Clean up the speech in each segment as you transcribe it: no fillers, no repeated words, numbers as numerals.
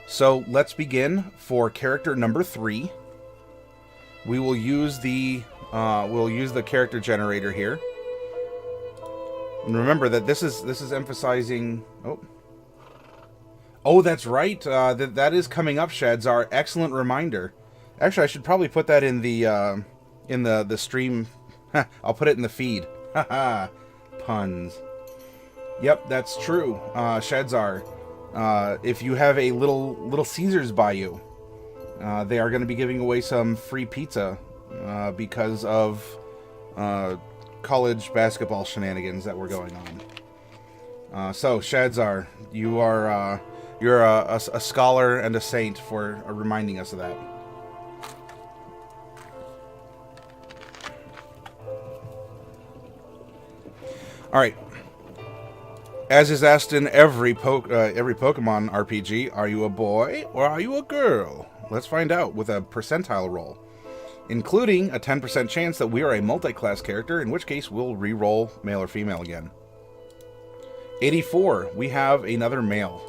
So let's begin for character number 3. We will use the character generator here. And remember that this is emphasizing. Oh, that's right. That is coming up. Shadzar, excellent reminder. Actually, I should probably put that in the stream. I'll put it in the feed. Haha, puns. Yep, that's true. Shadzar, if you have a little Caesars by you, they are going to be giving away some free pizza because of college basketball shenanigans that were going on. So, Shadzar, you're a scholar and a saint for reminding us of that. All right. As is asked in every Pokemon RPG, are you a boy or are you a girl? Let's find out with a percentile roll, including a 10% chance that we are a multi-class character, in which case we'll re-roll male or female again. 84, we have another male.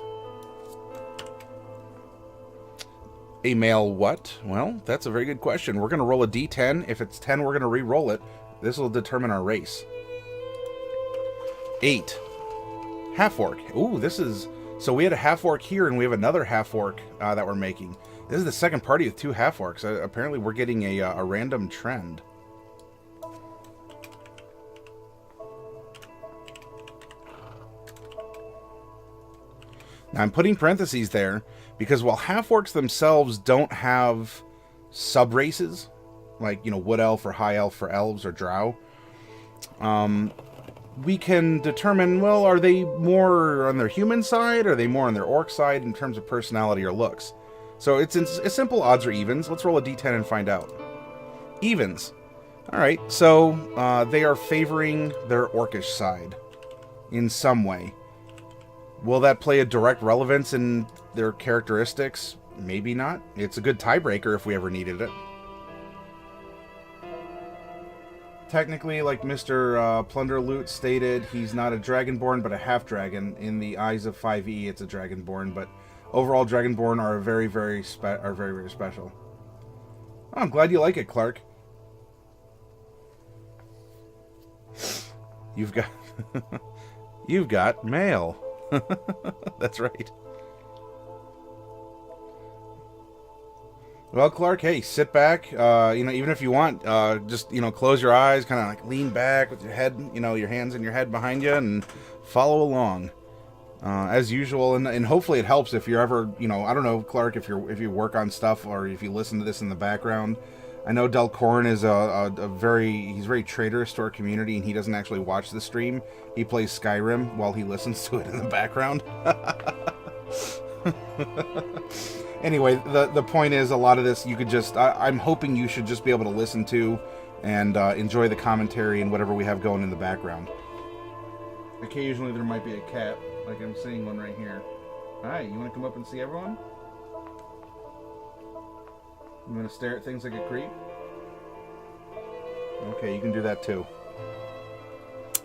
A male what? Well, that's a very good question. We're going to roll a d10. If it's 10, we're going to re-roll it. This will determine our race. 8. Half-Orc. Ooh, this is... So we had a Half-Orc here, and we have another Half-Orc that we're making. This is the second party with 2 Half-Orcs. Apparently we're getting a random trend. Now I'm putting parentheses there, because while Half-Orcs themselves don't have sub-races, like, Wood Elf or High Elf for Elves or Drow, we can determine, well, are they more on their human side? Or are they more on their orc side in terms of personality or looks? So it's simple odds or evens. Let's roll a d10 and find out. Evens. All right, so they are favoring their orcish side in some way. Will that play a direct relevance in their characteristics? Maybe not. It's a good tiebreaker if we ever needed it. Technically, like Mr. Plunderloot stated, he's not a Dragonborn, but a half-dragon. In the eyes of 5e, it's a Dragonborn, but overall, Dragonborn are very, very special. Oh, I'm glad you like it, Clark. You've got mail. That's right. Well, Clark, hey, sit back. Even if you want, just close your eyes, kind of like lean back with your head, your hands in your head behind you, and follow along, as usual. And hopefully it helps if you're ever, I don't know, Clark, if you work on stuff or if you listen to this in the background. I know Delcorn is he's very traitorous to our community, and he doesn't actually watch the stream. He plays Skyrim while he listens to it in the background. Anyway, the point is, a lot of this you could just... I'm hoping you should just be able to listen to and enjoy the commentary and whatever we have going in the background. Occasionally there might be a cat, like I'm seeing one right here. Hi, you want to come up and see everyone? You want to stare at things like a creep? Okay, you can do that too.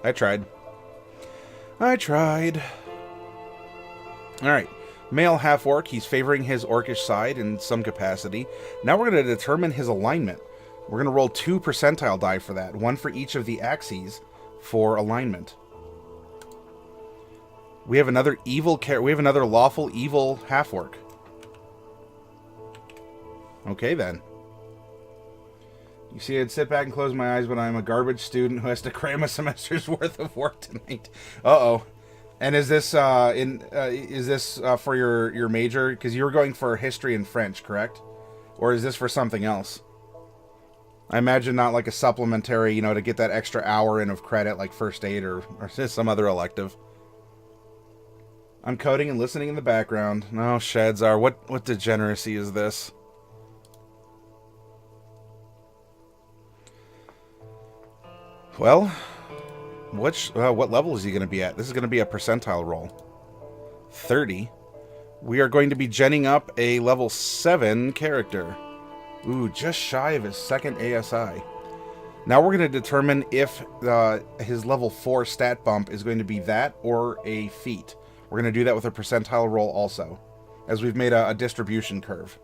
I tried. Alright. Male half-orc, he's favoring his orcish side in some capacity. Now we're going to determine his alignment. We're going to roll 2 percentile die for that, one for each of the axes for alignment. We have another lawful evil half-orc. Okay then. You see, I'd sit back and close my eyes when I'm a garbage student who has to cram a semester's worth of work tonight. Uh-oh. And is this for your major? Because you were going for history and French, correct? Or is this for something else? I imagine not like a supplementary, to get that extra hour in of credit, like first aid or some other elective. I'm coding and listening in the background. No, Shadzar, what degeneracy is this? Well... what level is he going to be at? This is going to be a percentile roll. 30. We are going to be genning up a level 7 character. Ooh, just shy of his second ASI. Now we're going to determine if his level 4 stat bump is going to be that or a feat. We're going to do that with a percentile roll also. as we've made a distribution curve.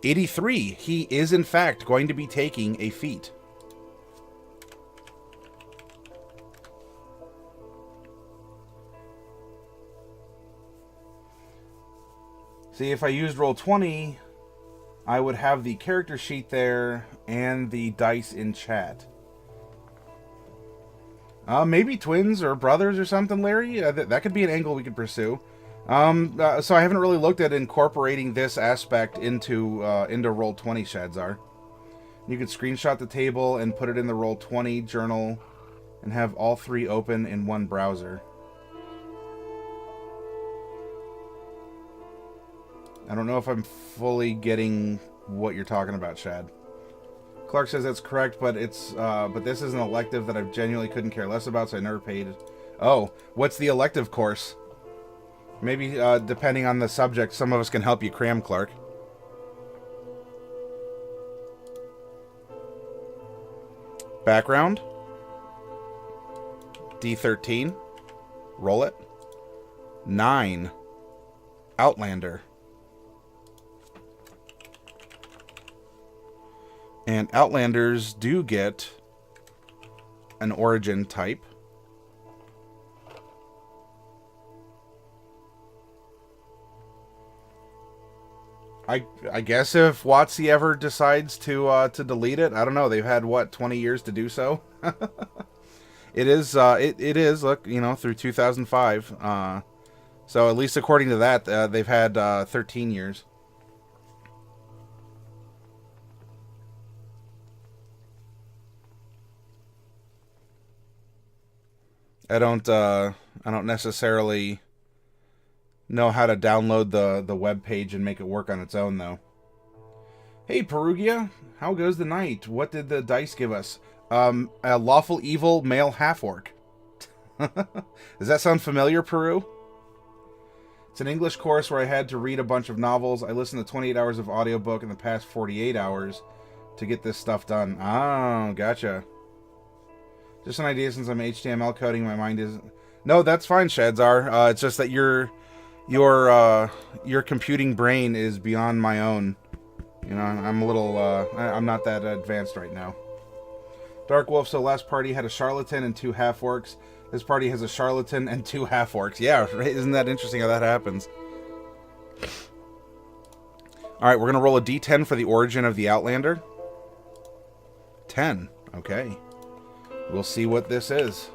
83. He is, in fact, going to be taking a feat. See, if I used Roll20, I would have the character sheet there and the dice in chat. Maybe twins or brothers or something, Larry? That could be an angle we could pursue. So I haven't really looked at incorporating this aspect into Roll20, Shadzar. You could screenshot the table and put it in the Roll20 journal and have all three open in one browser. I don't know if I'm fully getting what you're talking about, Shad. Clark says that's correct, but but this is an elective that I genuinely couldn't care less about, so I never paid. Oh, what's the elective course? Maybe, depending on the subject, some of us can help you cram, Clark. Background. D13. Roll it. 9. Outlander. And Outlanders do get an origin type. I guess if WotC ever decides to delete it, I don't know. They've had what, 20 years to do so. It is look, you know, through 2005. So at least according to that, they've had 13 years. I don't necessarily know how to download the web page and make it work on its own, though. Hey, Perugia, how goes the night? What did the dice give us? A lawful evil male half-orc. Does that sound familiar, Peru? It's an English course where I had to read a bunch of novels. I listened to 28 hours of audiobook in the past 48 hours to get this stuff done. Oh, gotcha. Just an idea, since I'm HTML coding, my mind is... No, that's fine, Shadzar. It's just that your computing brain is beyond my own. You know, I'm a little... I'm not that advanced right now. Dark Wolf, so last party had a charlatan and 2 half-orcs. This party has a charlatan and 2 half-orcs. Yeah, right? Isn't that interesting how that happens? Alright, we're going to roll a d10 for the origin of the Outlander. 10. Okay. We'll see what this is.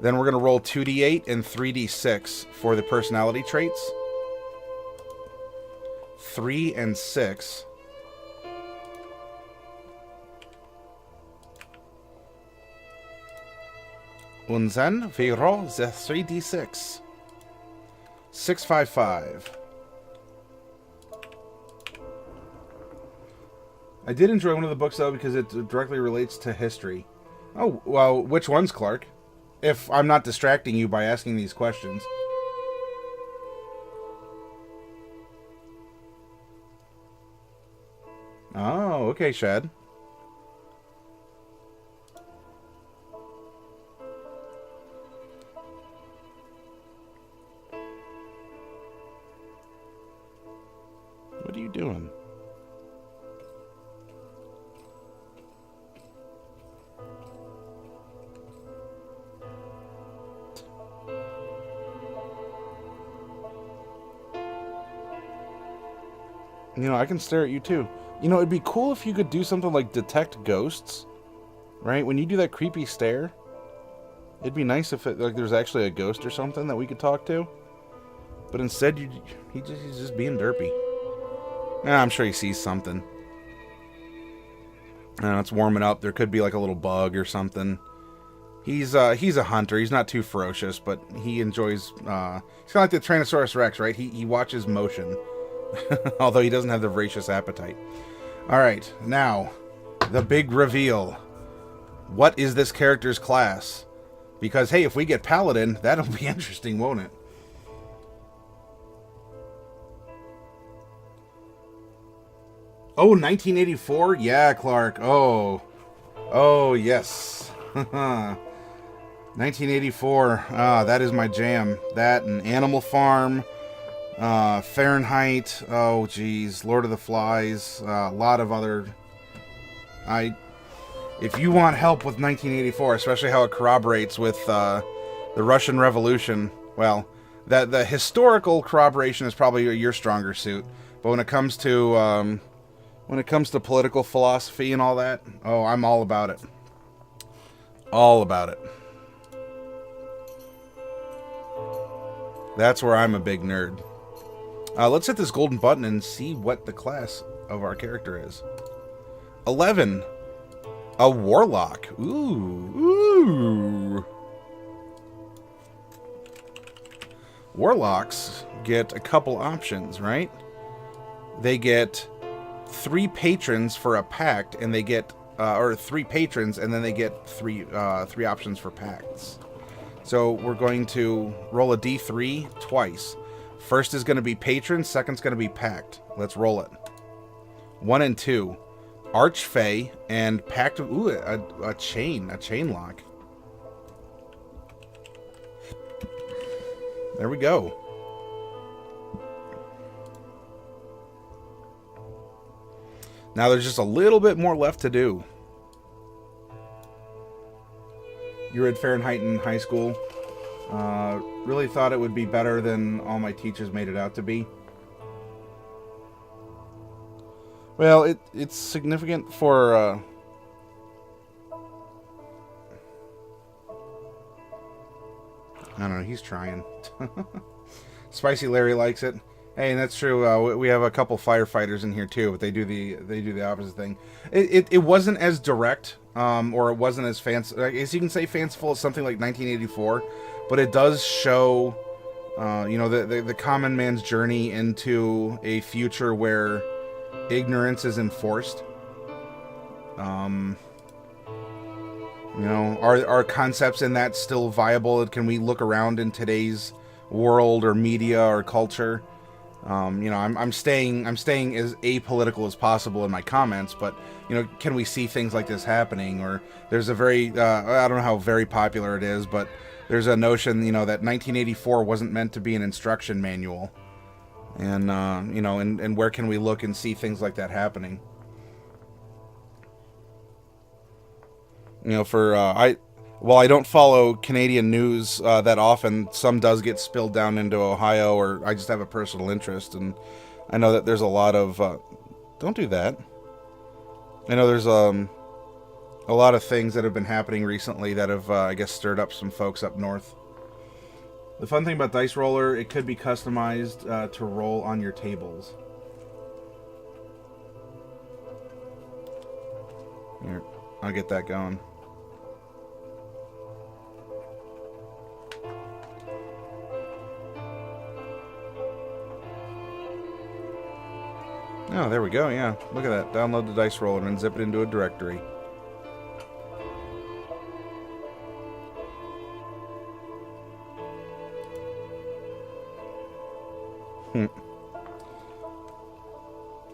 Then we're going to roll 2d8 and 3d6 for the personality traits. 3 and 6. Und then we roll the 3d6. 655. I did enjoy one of the books, though, because it directly relates to history. Oh, well, which ones, Clark? If I'm not distracting you by asking these questions. Oh, okay, Shad. What are you doing? You know, I can stare at you too. You know, it'd be cool if you could do something like detect ghosts, right? When you do that creepy stare, it'd be nice if like there's actually a ghost or something that we could talk to. But instead, he's just being derpy. I'm sure he sees something. It's warming up. There could be like a little bug or something. He's a hunter. He's not too ferocious, but he enjoys. He's kind of like the Tyrannosaurus Rex, right? He watches motion. Although he doesn't have the voracious appetite. Alright, now, the big reveal. What is this character's class? Because, hey, if we get Paladin, that'll be interesting, won't it? Oh, 1984? Yeah, Clark. Oh, yes. 1984. That is my jam. That and Animal Farm. Fahrenheit. Oh, geez. Lord of the Flies. A lot of other... If you want help with 1984, especially how it corroborates with the Russian Revolution, well, the historical corroboration is probably your stronger suit. But when it comes to political philosophy and all that, oh, I'm all about it. All about it. That's where I'm a big nerd. Let's hit this golden button and see what the class of our character is. 11. A warlock. Ooh. Warlocks get a couple options, right? They get 3 patrons for a pact, and they get, or 3 patrons, and then they get 3 options for pacts. So we're going to roll a d3 twice. First is going to be patron, second's going to be pact. Let's roll it. 1 and 2. Archfey and Pact. Ooh, a chain lock. There we go. Now there's just a little bit more left to do. You read Fahrenheit in high school. Really thought it would be better than all my teachers made it out to be. Well, it's significant for... I don't know, he's trying. Spicy Larry likes it. Hey, and that's true. We have a couple firefighters in here too, but they do the opposite thing. It wasn't as direct, or it wasn't as fancy. I guess you can say fanciful as something like 1984, but it does show, the common man's journey into a future where ignorance is enforced. Are concepts in that still viable? Can we look around in today's world or media or culture? I'm staying as apolitical as possible in my comments, but can we see things like this happening? Or there's a very I don't know how very popular it is, but there's a notion that 1984 wasn't meant to be an instruction manual, and and where can we look and see things like that happening? While I don't follow Canadian news that often, some does get spilled down into Ohio, or I just have a personal interest, and I know that there's a lot of... don't do that. I know there's a lot of things that have been happening recently that have, I guess, stirred up some folks up north. The fun thing about Dice Roller, it could be customized to roll on your tables. Here, I'll get that going. Oh, there we go, yeah. Look at that. Download the Dice Roller and zip it into a directory.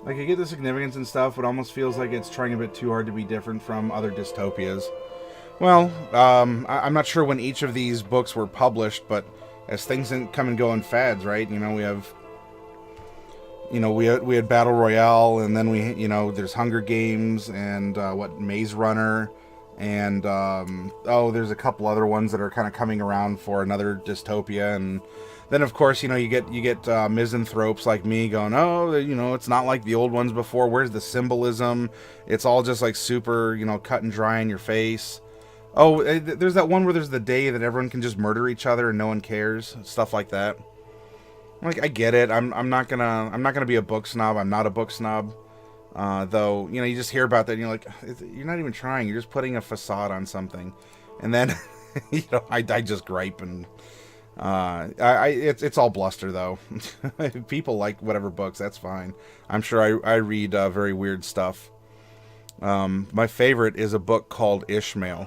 Like, I get the significance and stuff, but it almost feels like it's trying a bit too hard to be different from other dystopias. Well, I'm not sure when each of these books were published, but as things come and go in fads, right? We have... we had Battle Royale, and then there's Hunger Games, and Maze Runner, and there's a couple other ones that are kind of coming around for another dystopia, and then of course you get misanthropes like me going, it's not like the old ones before. Where's the symbolism? It's all just like super cut and dry in your face. Oh, there's that one where there's the day that everyone can just murder each other and no one cares, stuff like that. Like, I get it. I'm not gonna be a book snob. I'm not a book snob. Though, you just hear about that and you're like, you're not even trying. You're just putting a facade on something. And then, I just gripe, and it's all bluster though. If people like whatever books, that's fine. I'm sure I read very weird stuff. My favorite is a book called Ishmael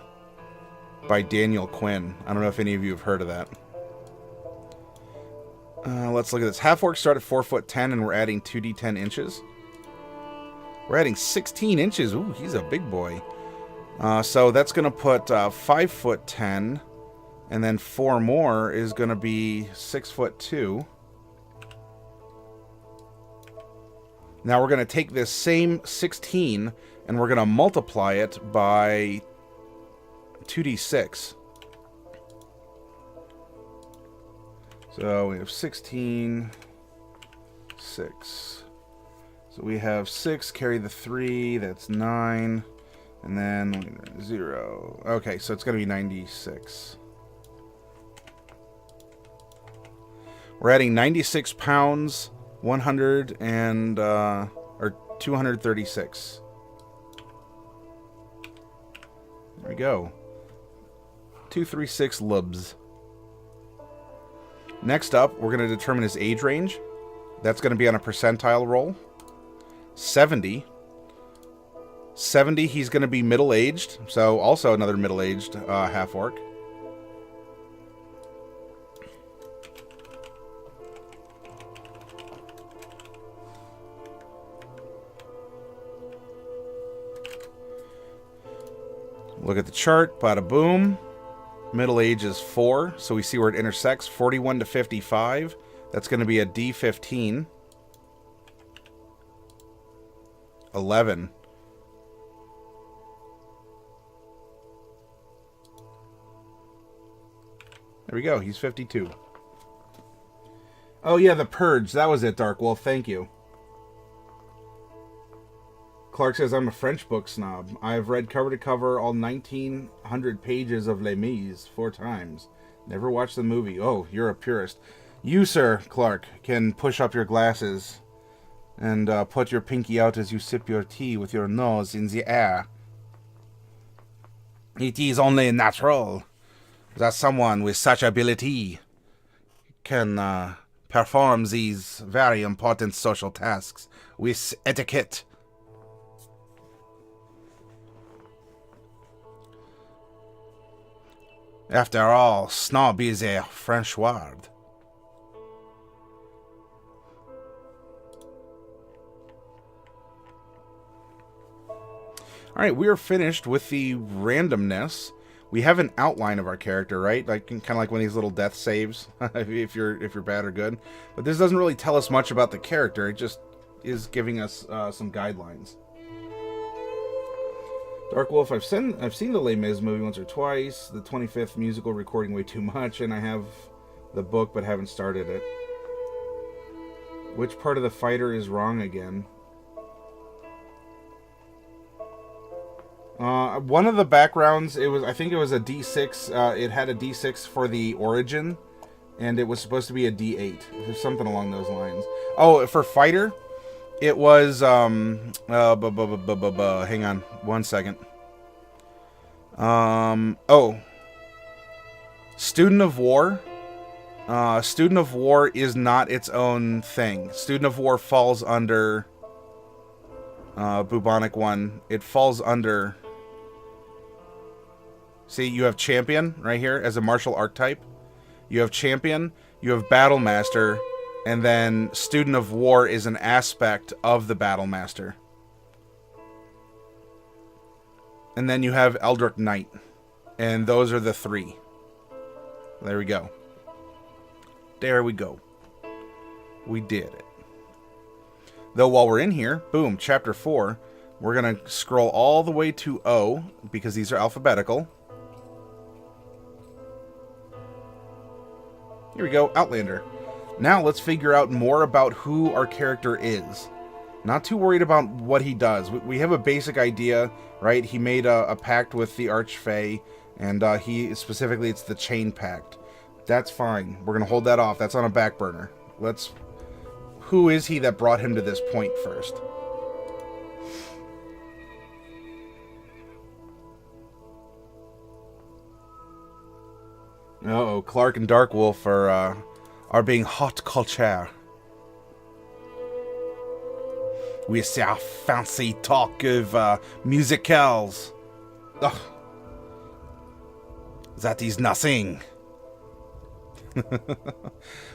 by Daniel Quinn. I don't know if any of you have heard of that. Let's look at this. Half-Orcs start at 4'10", and we're adding 2d10 inches. We're adding 16 inches. Ooh, he's a big boy. So that's going to put 5'10", and then 4 more is going to be 6'2". Now we're going to take this same 16 and we're going to multiply it by 2d6. So we have 16, 6. So we have 6, carry the 3, that's 9, and then 0. Okay, so it's going to be 96. We're adding 96 pounds, 100 and, or 236. There we go. 236 lubs. Next up, we're going to determine his age range. That's going to be on a percentile roll. 70. 70, he's going to be middle-aged, so also another middle-aged half-orc. Look at the chart, bada boom. Middle age is 4, so we see where it intersects. 41 to 55. That's going to be a D15. 11. There we go. He's 52. Oh, yeah, the Purge. That was it, Dark Wolf. Thank you. Clark says, I'm a French book snob. I have read cover to cover all 1,900 pages of Les Mis 4 times. Never watched the movie. Oh, you're a purist. You, sir, Clark, can push up your glasses and put your pinky out as you sip your tea with your nose in the air. It is only natural that someone with such ability can perform these very important social tasks with etiquette. After all, snob is a French word. Alright, we are finished with the randomness. We have an outline of our character, right? Like kind of like one of these little death saves, if you're bad or good. But this doesn't really tell us much about the character. It just is giving us some guidelines. Dark Wolf, I've seen the Les Mis movie once or twice, the 25th musical recording way too much, and I have the book but haven't started it. Which part of the fighter is wrong again? One of the backgrounds, I think it was a D6, it had a D6 for the origin, and it was supposed to be a D8. There's something along those lines. Oh, for fighter? It was, hang on, 1 second. Student of War. Student of War is not its own thing. Student of War falls under, Bubonic 1. It falls under, see, you have Champion right here as a martial archetype. You have Champion, you have Battle Master, and then Student of War is an aspect of the Battle Master. And then you have Eldritch Knight. And those are the 3. There we go. There we go. We did it. Though while we're in here, boom, Chapter 4, we're going to scroll all the way to O, because these are alphabetical. Here we go, Outlander. Now let's figure out more about who our character is. Not too worried about what he does. We have a basic idea, right? He made a pact with the Archfey, and it's the Chain Pact. That's fine. We're going to hold that off. That's on a back burner. Who is he that brought him to this point first? Uh-oh, Clark and Dark Wolf are being hot culture. We say our fancy talk of musicals. Ugh. That is nothing.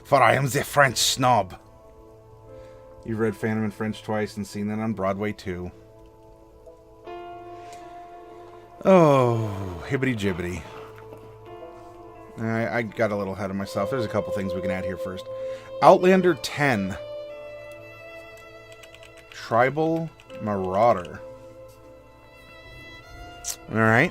For I am the French snob. You've read Phantom in French twice and seen that on Broadway too. Oh, hibbity-jibbity. I got a little ahead of myself. There's a couple things we can add here first. Outlander 10. Tribal Marauder. Alright.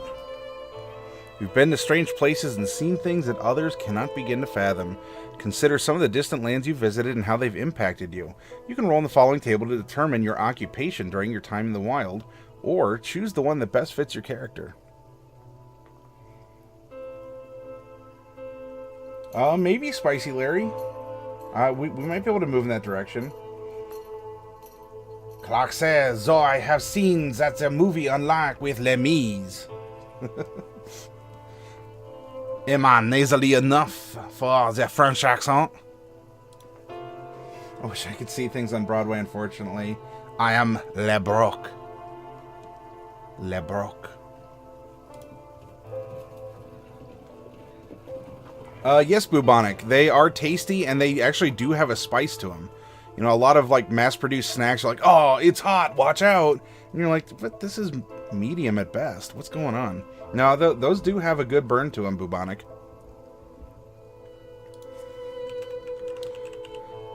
You've been to strange places and seen things that others cannot begin to fathom. Consider some of the distant lands you've visited and how they've impacted you. You can roll in the following table to determine your occupation during your time in the wild, or choose the one that best fits your character. Maybe Spicy Larry. We might be able to move in that direction. Clark says, so I have seen that's a movie unlocked with Les Mis. Am I nasally enough for the French accent? I wish I could see things on Broadway, unfortunately. I am Le Broc. Le Broc. Yes, Bubonic. They are tasty, and they actually do have a spice to them. You know, a lot of, like, mass-produced snacks are like, oh, it's hot, watch out. And you're like, but this is medium at best. What's going on? No, those do have a good burn to them, Bubonic.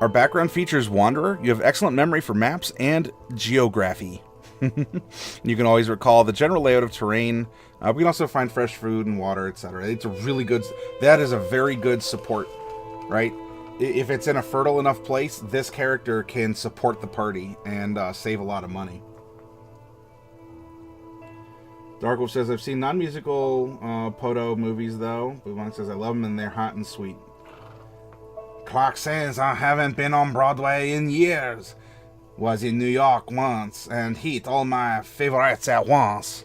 Our background features Wanderer. You have excellent memory for maps and geography. You can always recall the general layout of terrain. We can also find fresh food and water, etc. It's a really good... That is a very good support, right? If it's in a fertile enough place, this character can support the party and save a lot of money. Darkwolf says, I've seen non-musical Poto movies, though. Bubonic says, I love them and they're hot and sweet. Clark says, I haven't been on Broadway in years. Was in New York once and hit all my favorites at once.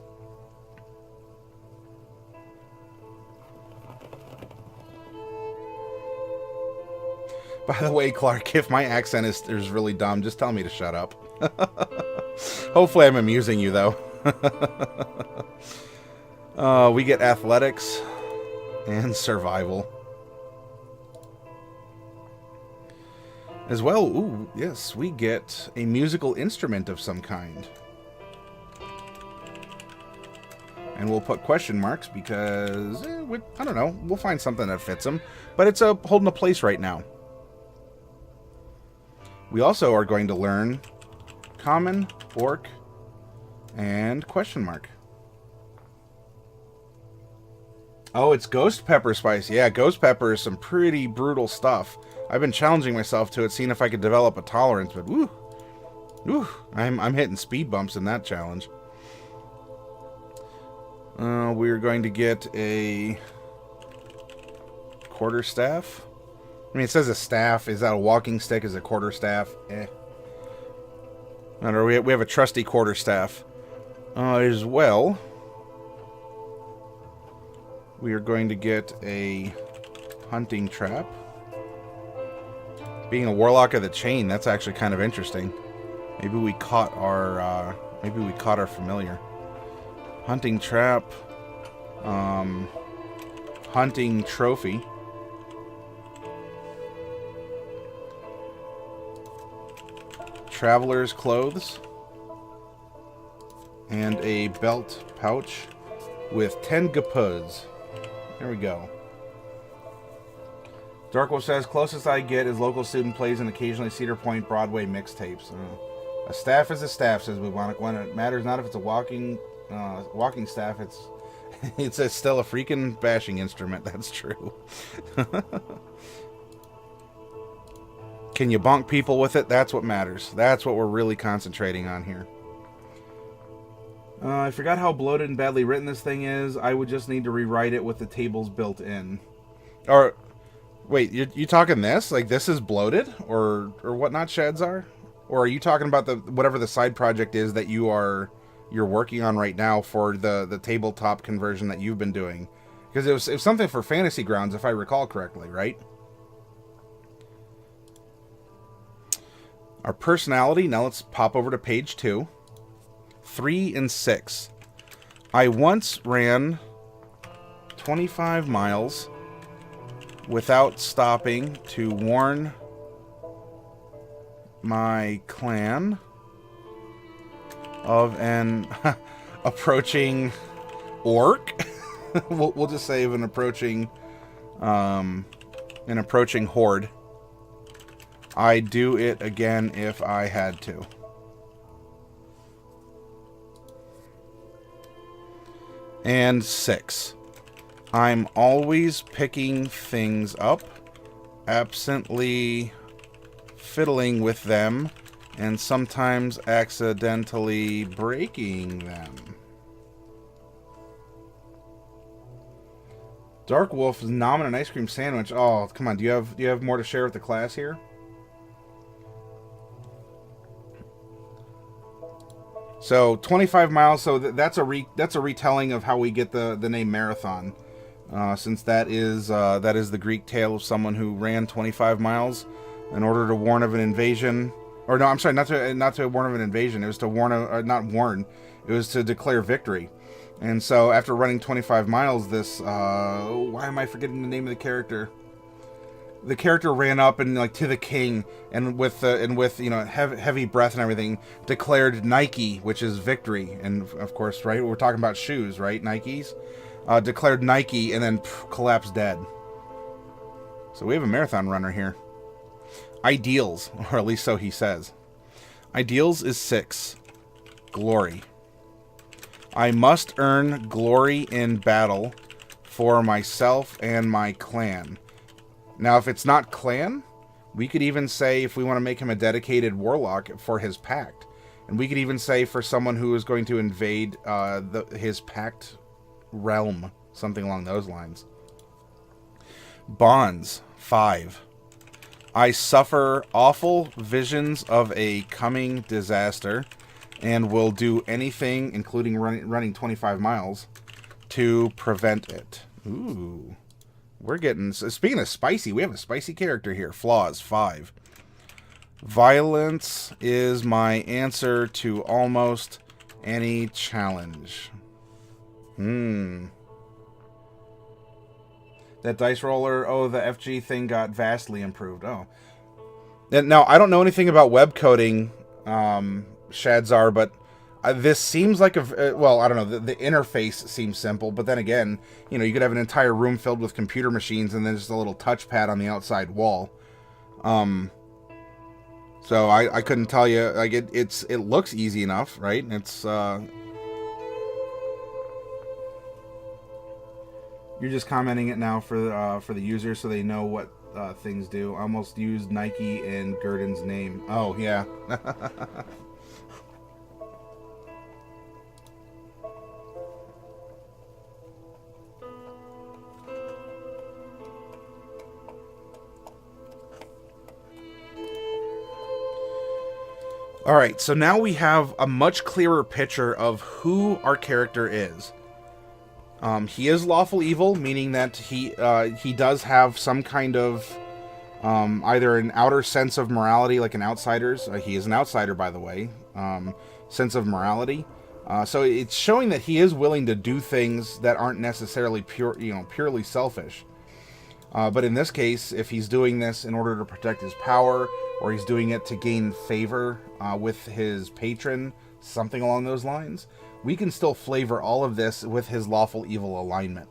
By the way, Clark, if my accent is really dumb, just tell me to shut up. Hopefully I'm amusing you, though. We get athletics and survival. As well, ooh, yes, we get a musical instrument of some kind. And we'll put question marks because, I don't know, we'll find something that fits them. But it's holding a place right now. We also are going to learn common, orc, and question mark. Oh, it's ghost pepper spice. Yeah, ghost pepper is some pretty brutal stuff. I've been challenging myself to it, seeing if I could develop a tolerance, but woo, I'm hitting speed bumps in that challenge. We're going to get a quarterstaff. I mean, it says a staff. Is that a walking stick? Is it a quarterstaff? Eh. I don't know. We have a trusty quarterstaff. As well, we are going to get a hunting trap. Being a warlock of the chain, that's actually kind of interesting. Maybe we caught our familiar. Hunting trap. Hunting trophy. Traveler's clothes. And a belt pouch with 10 gapuds. There we go. Darkwolf says, closest I get is local student plays and occasionally Cedar Point Broadway mixtapes. A staff is a staff, says Bubonic. When it matters not if it's a walking staff, it's still a freaking bashing instrument. That's true. Can you bonk people with it? That's what matters. That's what we're really concentrating on here. I forgot how bloated and badly written this thing is. I would just need to rewrite it with the tables built in. Or... Wait, you talking this? Like this is bloated? Or whatnot shads are? Or are you talking about whatever the side project is that you're working on right now for the tabletop conversion that you've been doing? Because it was something for Fantasy Grounds, if I recall correctly, right? Our personality, now let's pop over to page 2. 3 and 6. I once ran 25 miles without stopping to warn my clan of an approaching orc. we'll just say of an approaching horde. I'd do it again if I had to. And 6. I'm always picking things up, absently fiddling with them, and sometimes accidentally breaking them. Dark Wolf is nomming an ice cream sandwich. Oh, come on. Do you have more to share with the class here? So 25 miles. So that's a retelling of how we get the name Marathon, since that is the Greek tale of someone who ran 25 miles in order to warn of an invasion. Or no, I'm sorry, not to warn of an invasion. It was to not warn. It was to declare victory. And so after running 25 miles, this why am I forgetting the name of the character? The character ran up and like to the king, and with heavy breath and everything, declared Nike, which is victory. And of course, right, we're talking about shoes, right? Nikes. Declared Nike and then collapsed dead. So we have a marathon runner here. Ideals, or at least so he says. Ideals is 6. Glory. I must earn glory in battle for myself and my clan. Now, if it's not clan, we could even say, if we want to make him a dedicated warlock, for his pact. And we could even say for someone who is going to invade his pact realm, something along those lines. Bonds, 5. I suffer awful visions of a coming disaster, and will do anything, including running 25 miles, to prevent it. Ooh. We're getting... Speaking of spicy, we have a spicy character here. Flaws, 5. Violence is my answer to almost any challenge. That dice roller, the FG thing got vastly improved. Oh. Now, I don't know anything about web coding, Shadzar, but this seems like well, I don't know, the interface seems simple, but then again, you could have an entire room filled with computer machines and then just a little touchpad on the outside wall. So I couldn't tell you, like, it looks easy enough, right? It's, you're just commenting it now for the users so they know what things do. I almost used Nike in Gurdon's name. Oh, yeah. Alright, so now we have a much clearer picture of who our character is. He is lawful evil, meaning that he does have some kind of either an outer sense of morality, like an outsider's. He is an outsider, by the way. Sense of morality. So it's showing that he is willing to do things that aren't necessarily purely selfish. But in this case, if he's doing this in order to protect his power, or he's doing it to gain favor with his patron, something along those lines, we can still flavor all of this with his lawful evil alignment.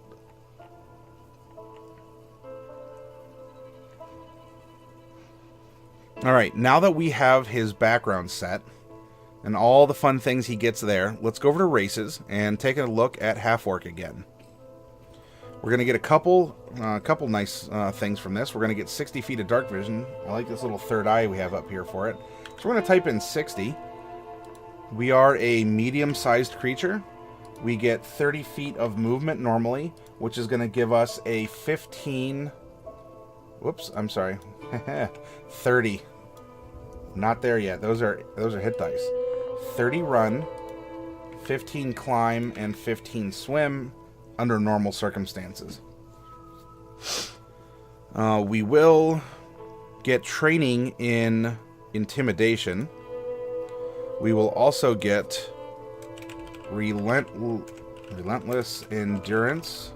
Alright, now that we have his background set, and all the fun things he gets there, let's go over to races and take a look at Half-Orc again. We're going to get a couple nice things from this. We're going to get 60 feet of dark vision. I like this little third eye we have up here for it. So we're going to type in 60. We are a medium-sized creature. We get 30 feet of movement normally, which is going to give us a 15... Whoops, I'm sorry. 30. Not there yet. Those are hit dice. 30 run, 15 climb, and 15 swim under normal circumstances. We will get training in Intimidation. We will also get relentless endurance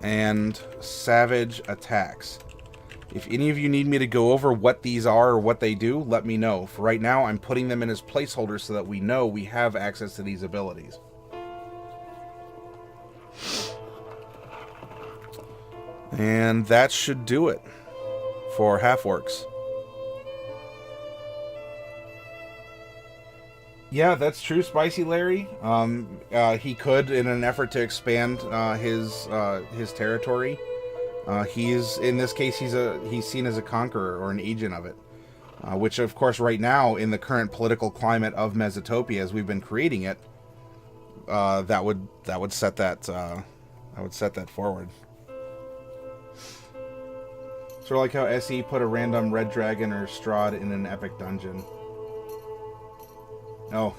and savage attacks. If any of you need me to go over what these are or what they do, let me know. For right now, I'm putting them in as placeholders so that we know we have access to these abilities. And that should do it for Half-Orcs. Yeah, that's true, Spicy Larry. He could, in an effort to expand his territory. He's in this case he's seen as a conqueror or an agent of it, which of course right now in the current political climate of Mesotopia as we've been creating it, that would set that forward. Sort of like how SE put a random red dragon or Strahd in an epic dungeon. Oh.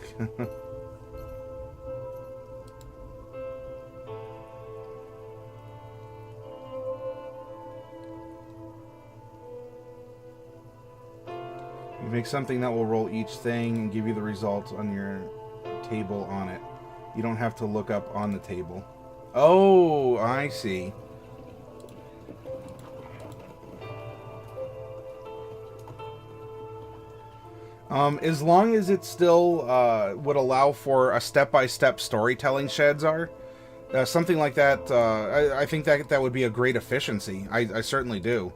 You make something that will roll each thing and give you the result on your table on it. You don't have to look up on the table. Oh, I see. As long as it still would allow for a step-by-step storytelling, Shadzar, something like that, I think that would be a great efficiency. I certainly do.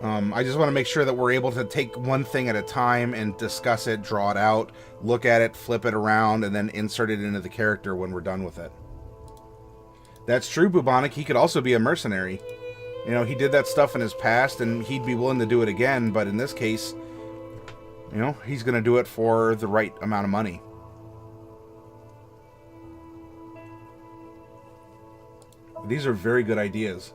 I just want to make sure that we're able to take one thing at a time and discuss it, draw it out, look at it, flip it around, and then insert it into the character when we're done with it. That's true, Bubonic. He could also be a mercenary. You know, he did that stuff in his past, and he'd be willing to do it again, but in this case, you know, he's going to do it for the right amount of money. These are very good ideas.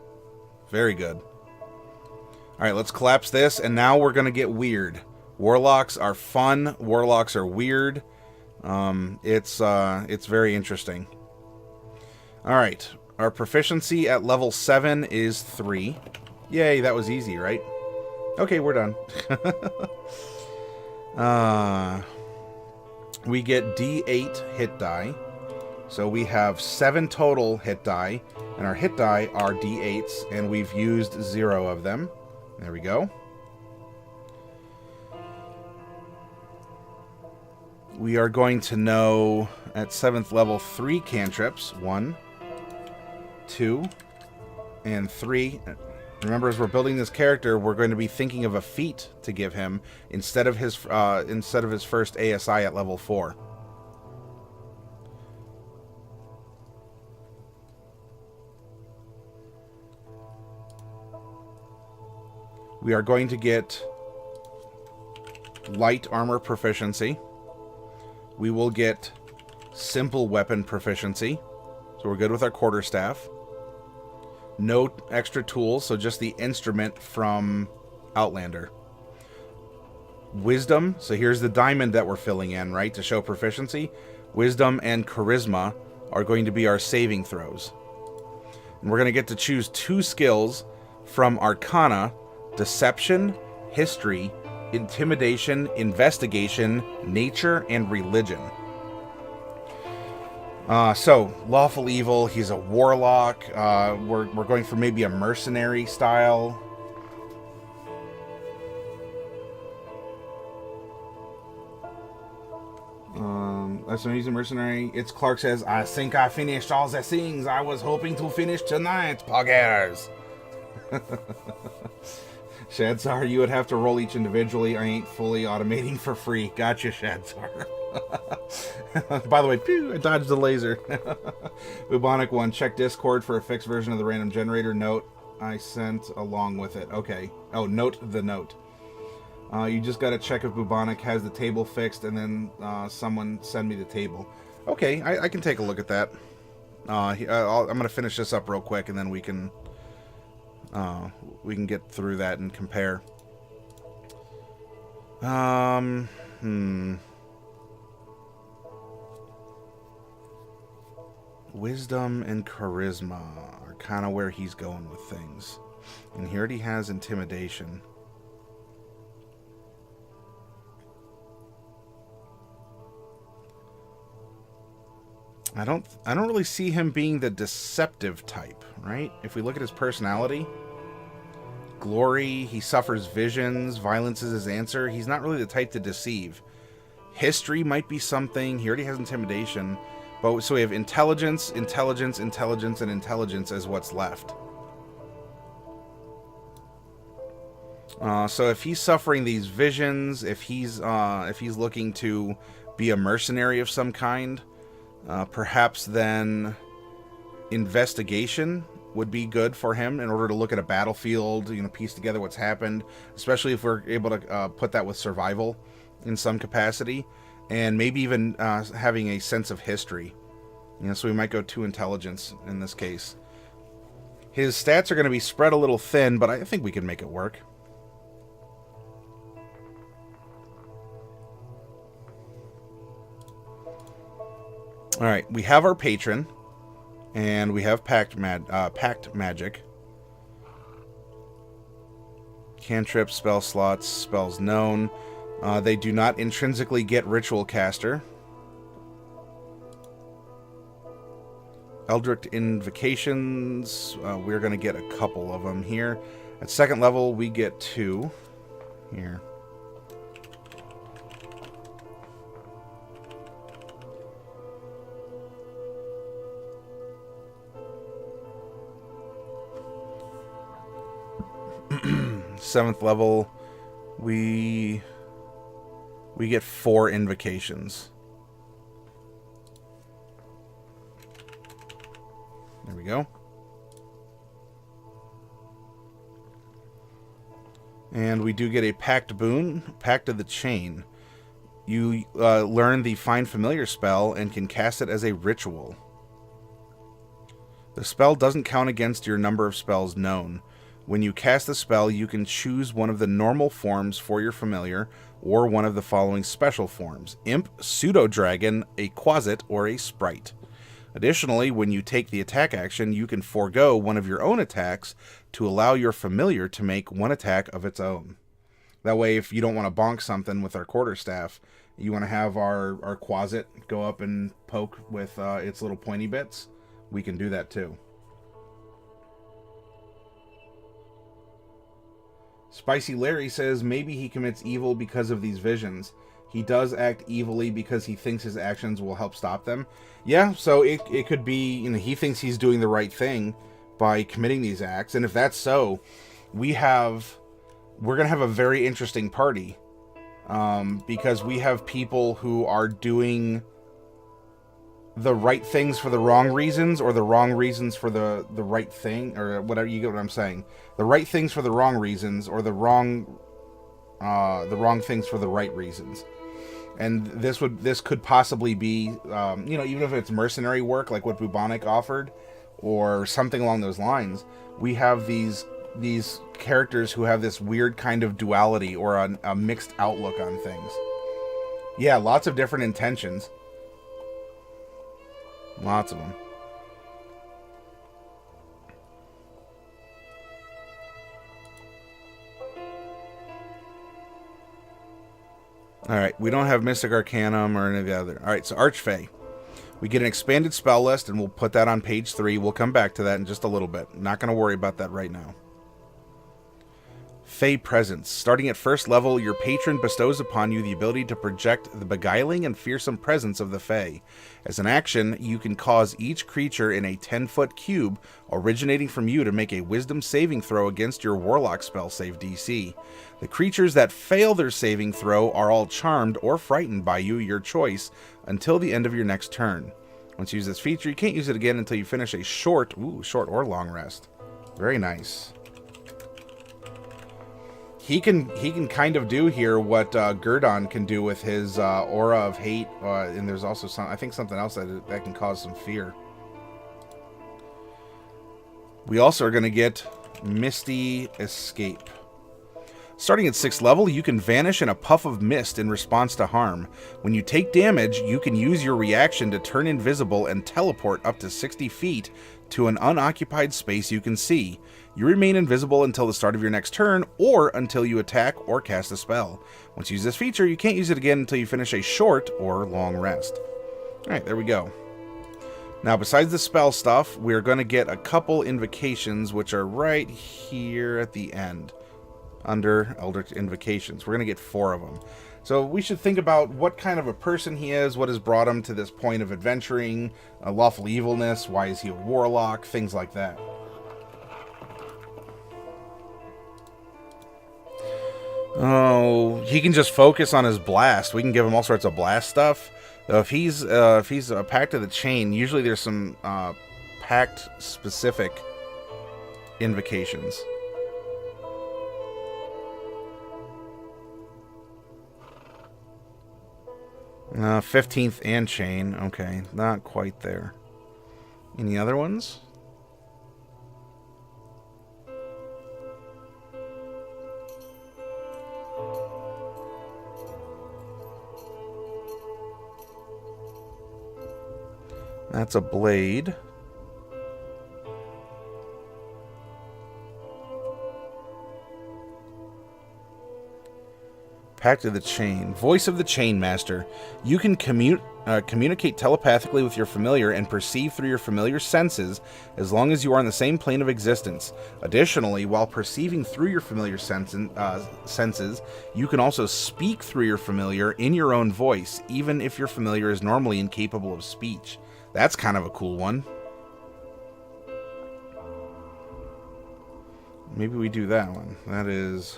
Very good. All right, let's collapse this, and now we're going to get weird. Warlocks are fun. Warlocks are weird. It's very interesting. All right, our proficiency at level 7 is 3. Yay, that was easy, right? Okay, we're done. We get D8 hit die. So we have 7 total hit die, and our hit die are D8s, and we've used 0 of them. There we go. We are going to know at 7th level 3 cantrips. 1, 2, and 3. Remember, as we're building this character, we're going to be thinking of a feat to give him instead of his first ASI at level 4. We are going to get light armor proficiency. We will get simple weapon proficiency. So we're good with our quarterstaff. No extra tools, so just the instrument from Outlander. Wisdom, so here's the diamond that we're filling in, right, to show proficiency. Wisdom and charisma are going to be our saving throws. And we're going to get to choose 2 skills from Arcana, Deception, History, Intimidation, Investigation, Nature, and Religion. So, Lawful Evil, he's a Warlock. We're going for maybe a mercenary style. That's an easy mercenary. It's Clark says, I think I finished all the things I was hoping to finish tonight, poggers. Shadzar, you would have to roll each individually. I ain't fully automating for free. Gotcha, Shadzar. By the way, pew, I dodged the laser. Bubonic 1, check Discord for a fixed version of the random generator note I sent along with it. Okay. Oh, note the note. You just got to check if Bubonic has the table fixed, and then someone send me the table. Okay, I can take a look at that. I'm going to finish this up real quick, and then we can get through that and compare. Wisdom and charisma are kind of where he's going with things. And he already has intimidation. I don't really see him being the deceptive type, right? If we look at his personality, glory, he suffers visions, violence is his answer. He's not really the type to deceive. History might be something. He already has intimidation. But so we have intelligence, intelligence, intelligence, and intelligence as what's left. So if he's suffering these visions, if he's looking to be a mercenary of some kind. Perhaps then investigation would be good for him in order to look at a battlefield, piece together what's happened, especially if we're able to put that with survival in some capacity, and maybe even having a sense of history. So we might go 2 intelligence in this case. His stats are going to be spread a little thin, but I think we can make it work. All right, we have our patron, and we have Pact magic. Cantrip, spell slots, spells known. They do not intrinsically get ritual caster. Eldritch invocations, we're going to get a couple of them here. At 2nd level, we get 2 here. Seventh level, we get 4 invocations. There we go. And we do get a Pact boon, Pact of the Chain. You learn the Find Familiar spell and can cast it as a ritual. The spell doesn't count against your number of spells known. When you cast the spell, you can choose one of the normal forms for your familiar, or one of the following special forms: Imp, Pseudo-Dragon, a Quasit, or a Sprite. Additionally, when you take the attack action, you can forego one of your own attacks to allow your familiar to make one attack of its own. That way, if you don't want to bonk something with our quarterstaff, you want to have our Quasit go up and poke with its little pointy bits, we can do that too. Spicy Larry says maybe he commits evil because of these visions. He does act evilly because he thinks his actions will help stop them. Yeah, so it could be, he thinks he's doing the right thing by committing these acts. And if that's so, we're going to have a very interesting party. Because we have people who are doing the right things for the wrong reasons, or the wrong reasons for the right thing, or whatever. You get what I'm saying. The right things for the wrong reasons, or the wrong things for the right reasons. And this could possibly be, even if it's mercenary work, like what Bubonic offered, or something along those lines. We have these characters who have this weird kind of duality, or a mixed outlook on things. Yeah, lots of different intentions. Lots of them. Alright, we don't have Mystic Arcanum or any of the other. Alright, so Archfey. We get an expanded spell list, and we'll put that on page 3. We'll come back to that in just a little bit. Not going to worry about that right now. Fey Presence. Starting at 1st level, your patron bestows upon you the ability to project the beguiling and fearsome presence of the Fey. As an action, you can cause each creature in a 10-foot cube originating from you to make a wisdom saving throw against your Warlock spell save DC. The creatures that fail their saving throw are all charmed or frightened by you, your choice, until the end of your next turn. Once you use this feature, you can't use it again until you finish a short or long rest. Very nice. He can kind of do here what Gurdon can do with his aura of hate, and there's also something else that can cause some fear. We also are going to get Misty Escape. Starting at 6th level, you can vanish in a puff of mist in response to harm. When you take damage, you can use your reaction to turn invisible and teleport up to 60 feet to an unoccupied space you can see. You remain invisible until the start of your next turn, or until you attack or cast a spell. Once you use this feature, you can't use it again until you finish a short or long rest. Alright, there we go. Now, besides the spell stuff, we're going to get a couple invocations, which are right here at the end, under Eldritch Invocations. We're going to get 4 of them. So we should think about what kind of a person he is, what has brought him to this point of adventuring, lawful evilness, why is he a warlock, things like that. Oh, he can just focus on his blast. We can give him all sorts of blast stuff. Though if he's a Pact of the Chain, usually there's some Pact specific invocations. 15th and chain. Okay, not quite there. Any other ones? That's a blade. Pact of the Chain. Voice of the Chain Master. You can communicate telepathically with your familiar and perceive through your familiar's senses as long as you are on the same plane of existence. Additionally, while perceiving through your familiar's senses, you can also speak through your familiar in your own voice, even if your familiar is normally incapable of speech. That's kind of a cool one. Maybe we do that one. That is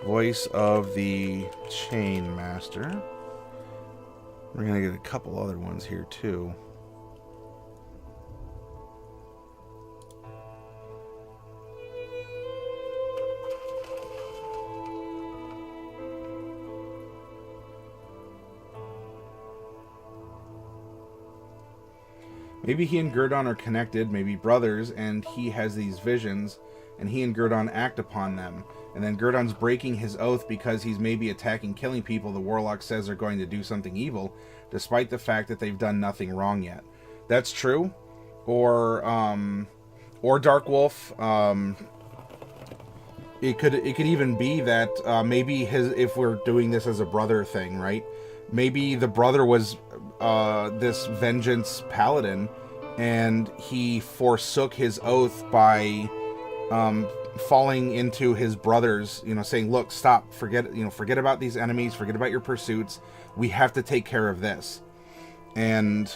Voice of the Chain Master. We're going to get a couple other ones here, too. Maybe he and Gurdon are connected, maybe brothers, and he has these visions, and he and Gurdon act upon them. And then Gurdon's breaking his oath because he's maybe attacking, killing people the Warlock says are going to do something evil, despite the fact that they've done nothing wrong yet. That's true. Or Dark Wolf. It could even be that maybe if we're doing this as a brother thing, right? Maybe the brother was this vengeance paladin, and he forsook his oath by falling into his brothers, saying, look, stop, forget about these enemies, forget about your pursuits, we have to take care of this. And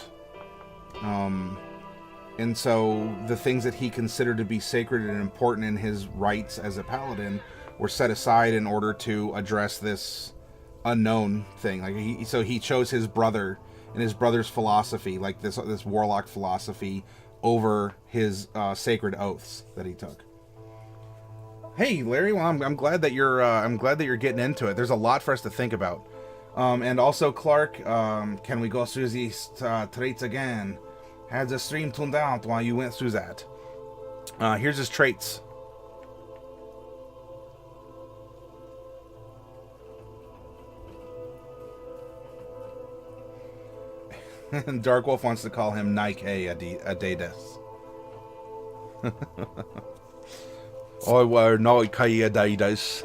so the things that he considered to be sacred and important in his rights as a paladin were set aside in order to address this unknown thing. So he chose his brother and his brother's philosophy, like this warlock philosophy, over his sacred oaths that he took. Hey, Larry. Well, I'm glad that you're getting into it. There's a lot for us to think about. And also, Clark, can we go through these traits again? Had the stream tuned out while you went through that. Here's his traits. Dark Wolf wants to call him Naikei Adedes. I were Naikei Adedes.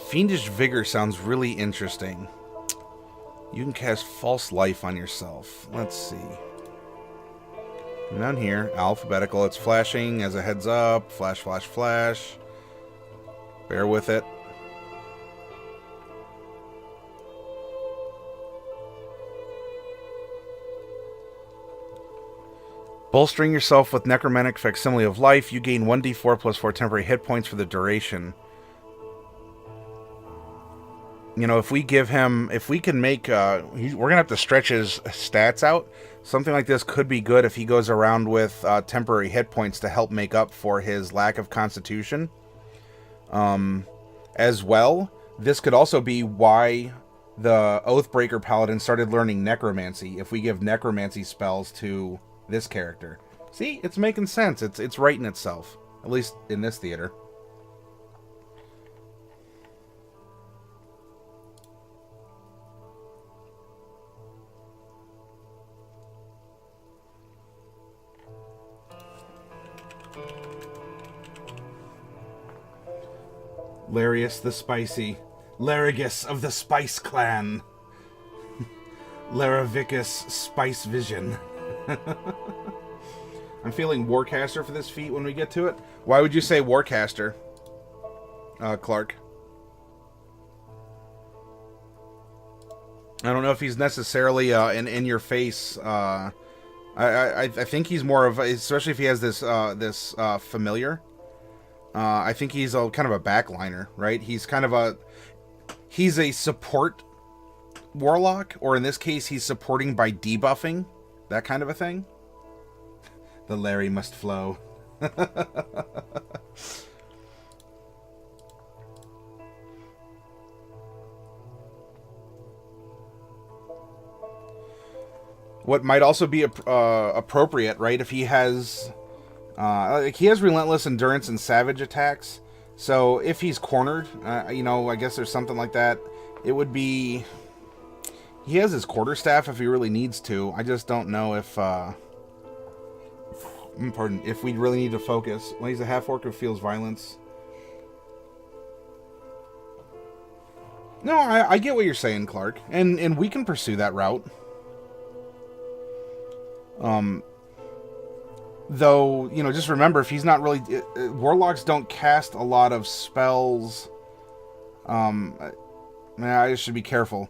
Fiendish Vigor sounds really interesting. You can cast False Life on yourself. Let's see. Down here, alphabetical. It's flashing as a heads up. Flash, flash, flash. Bear with it. Bolstering yourself with Necromantic Facsimile of Life, you gain 1d4 plus 4 temporary hit points for the duration. If we give him, if we can make, we're going to have to stretch his stats out. Something like this could be good if he goes around with temporary hit points to help make up for his lack of constitution. As well, this could also be why the Oathbreaker Paladin started learning Necromancy, if we give Necromancy spells to this character. See, it's making sense. It's writing itself, at least in this theater. Larius the Spicy. Larigus of the Spice Clan. Laravicus Spice Vision. I'm feeling Warcaster for this feat when we get to it. Why would you say Warcaster? Clark. I don't know if he's necessarily in your face. I think he's more of, especially if he has this familiar. I think he's kind of a backliner, right? He's kind of he's a support warlock, or in this case, he's supporting by debuffing, that kind of a thing. The Larry must flow. What might also be appropriate, right? If he has, he has relentless endurance and savage attacks. So if he's cornered, you know, I guess there's something like that. It would be, he has his quarterstaff if he really needs to. I just don't know if, pardon, if we really need to focus. Well, he's a half-orc who feels violence. No, I get what you're saying, Clark, and we can pursue that route. Though, you know, just remember, if he's not really... warlocks don't cast a lot of spells. I should be careful.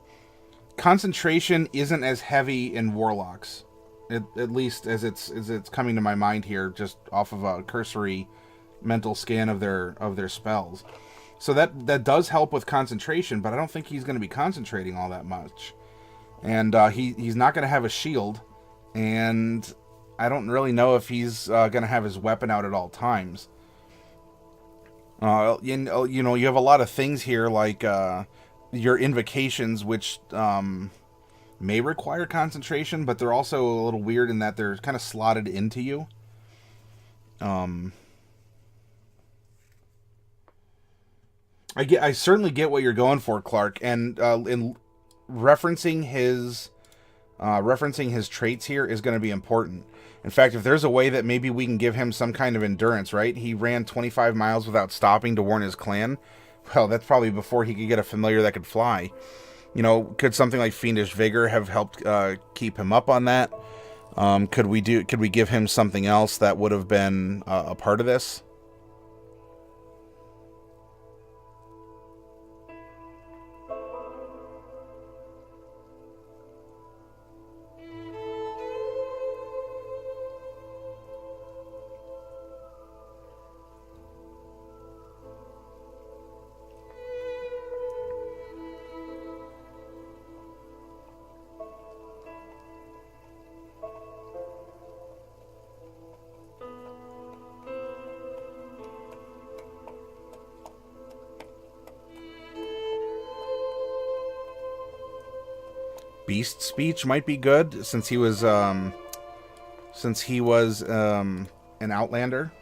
Concentration isn't as heavy in warlocks. At least as it's coming to my mind here, just off of a cursory mental scan of their spells. So that does help with concentration, but I don't think he's going to be concentrating all that much. And he's not going to have a shield, and I don't really know if he's going to have his weapon out at all times. You know, you have a lot of things here, like your invocations, which may require concentration, but they're also a little weird in that they're kind of slotted into you. I certainly get what you're going for, Clark, and in referencing his traits here is going to be important. In fact, if there's a way that maybe we can give him some kind of endurance, right? He ran 25 miles without stopping to warn his clan. Well, that's probably before he could get a familiar that could fly. You know, could something like Fiendish Vigor have helped keep him up on that? Could we give him something else that would have been a part of this? Beast speech might be good, since he was an Outlander,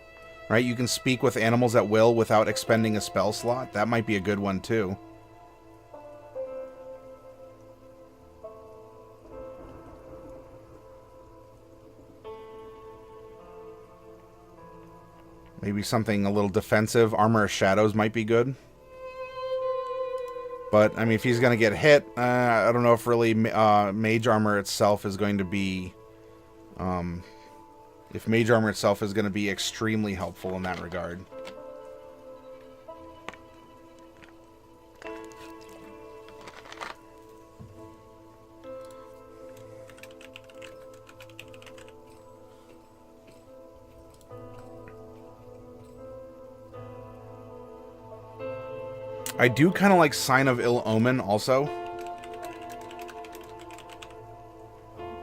right? You can speak with animals at will without expending a spell slot. That might be a good one too. Maybe something a little defensive. Armor of Shadows might be good. But, I mean, if he's going to get hit, I don't know if really Mage Armor itself is going to be... if Mage Armor itself is going to be extremely helpful in that regard. I do kind of like Sign of Ill Omen also.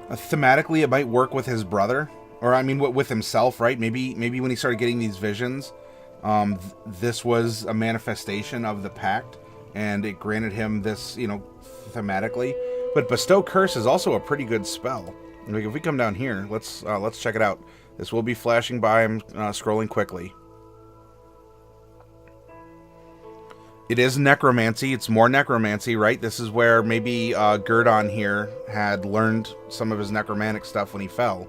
Thematically, it might work with his brother. Or, I mean, with himself, right? Maybe when he started getting these visions, this was a manifestation of the Pact, and it granted him this, you know, thematically. But Bestow Curse is also a pretty good spell. Like, if we come down here, let's check it out. This will be flashing by. I'm scrolling quickly. It is Necromancy. It's more Necromancy, right? This is where maybe Gurdon here had learned some of his necromantic stuff when he fell.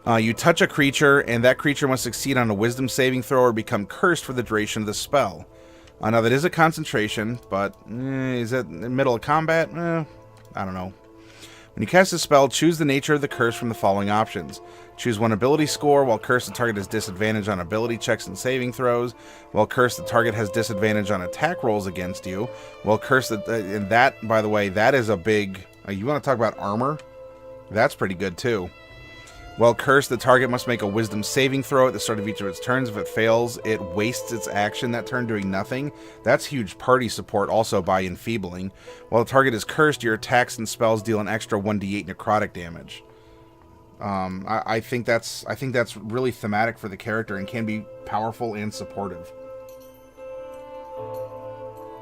You touch a creature, and that creature must succeed on a wisdom saving throw or become cursed for the duration of the spell. Now, that is a concentration, but is it in the middle of combat? I don't know. When you cast a spell, choose the nature of the curse from the following options. Choose one ability score. While cursed, the target has disadvantage on ability checks and saving throws. While cursed, the target has disadvantage on attack rolls against you. While cursed, and that, by the way, that is a big... you want to talk about armor? That's pretty good, too. While cursed, the target must make a wisdom saving throw at the start of each of its turns. If it fails, it wastes its action that turn doing nothing. That's huge party support also by enfeebling. While the target is cursed, your attacks and spells deal an extra 1d8 necrotic damage. I think that's really thematic for the character and can be powerful and supportive.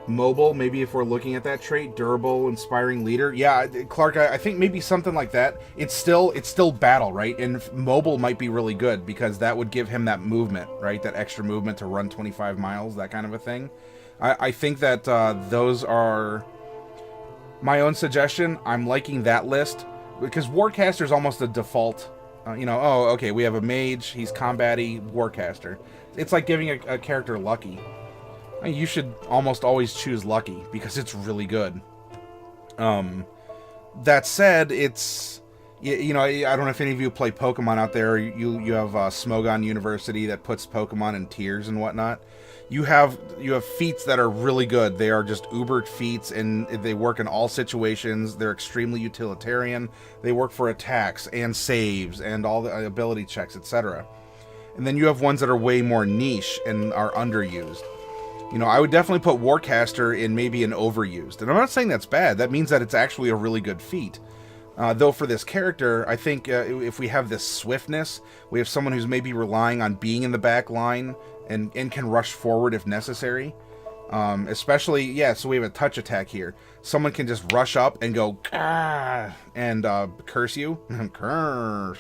Mobile, maybe if we're looking at that trait. Durable, inspiring leader. Yeah, Clark, I think maybe something like that. It's still battle, right? And mobile might be really good because that would give him that movement, right? That extra movement to run 25 miles, that kind of a thing. I think that those are my own suggestion. I'm liking that list because Warcaster is almost a default. Oh, okay, we have a mage, he's combat-y, Warcaster. It's like giving a character Lucky. You should almost always choose Lucky because it's really good. That said, it's I don't know if any of you play Pokemon out there. You have Smogon University that puts Pokemon in tiers and whatnot. You have feats that are really good. They are just uber feats and they work in all situations. They're extremely utilitarian. They work for attacks and saves and all the ability checks, etc. And then you have ones that are way more niche and are underused. I would definitely put Warcaster in maybe an overused. And I'm not saying that's bad. That means that it's actually a really good feat. Though for this character, I think if we have this swiftness, we have someone who's maybe relying on being in the back line and can rush forward if necessary. Especially, so we have a touch attack here. Someone can just rush up and go, and curse you. Curse.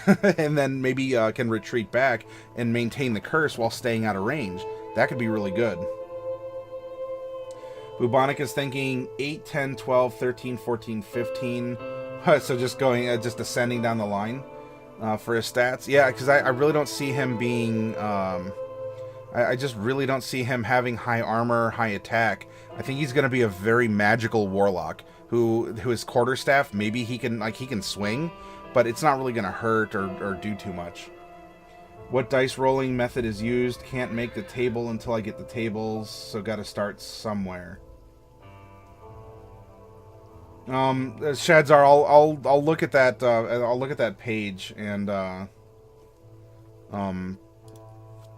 And then maybe can retreat back and maintain the curse while staying out of range. That could be really good. Bubonic is thinking 8, 10, 12, 13, 14, 15. So just going, just ascending down the line for his stats. Yeah, because I really don't see him being... I just really don't see him having high armor, high attack. I think he's going to be a very magical warlock who is quarterstaff. Maybe he can swing, but it's not really going to hurt or do too much. What dice rolling method is used? Can't make the table until I get the tables, so got to start somewhere. Shadzar, I'll look at that. I'll look at that page and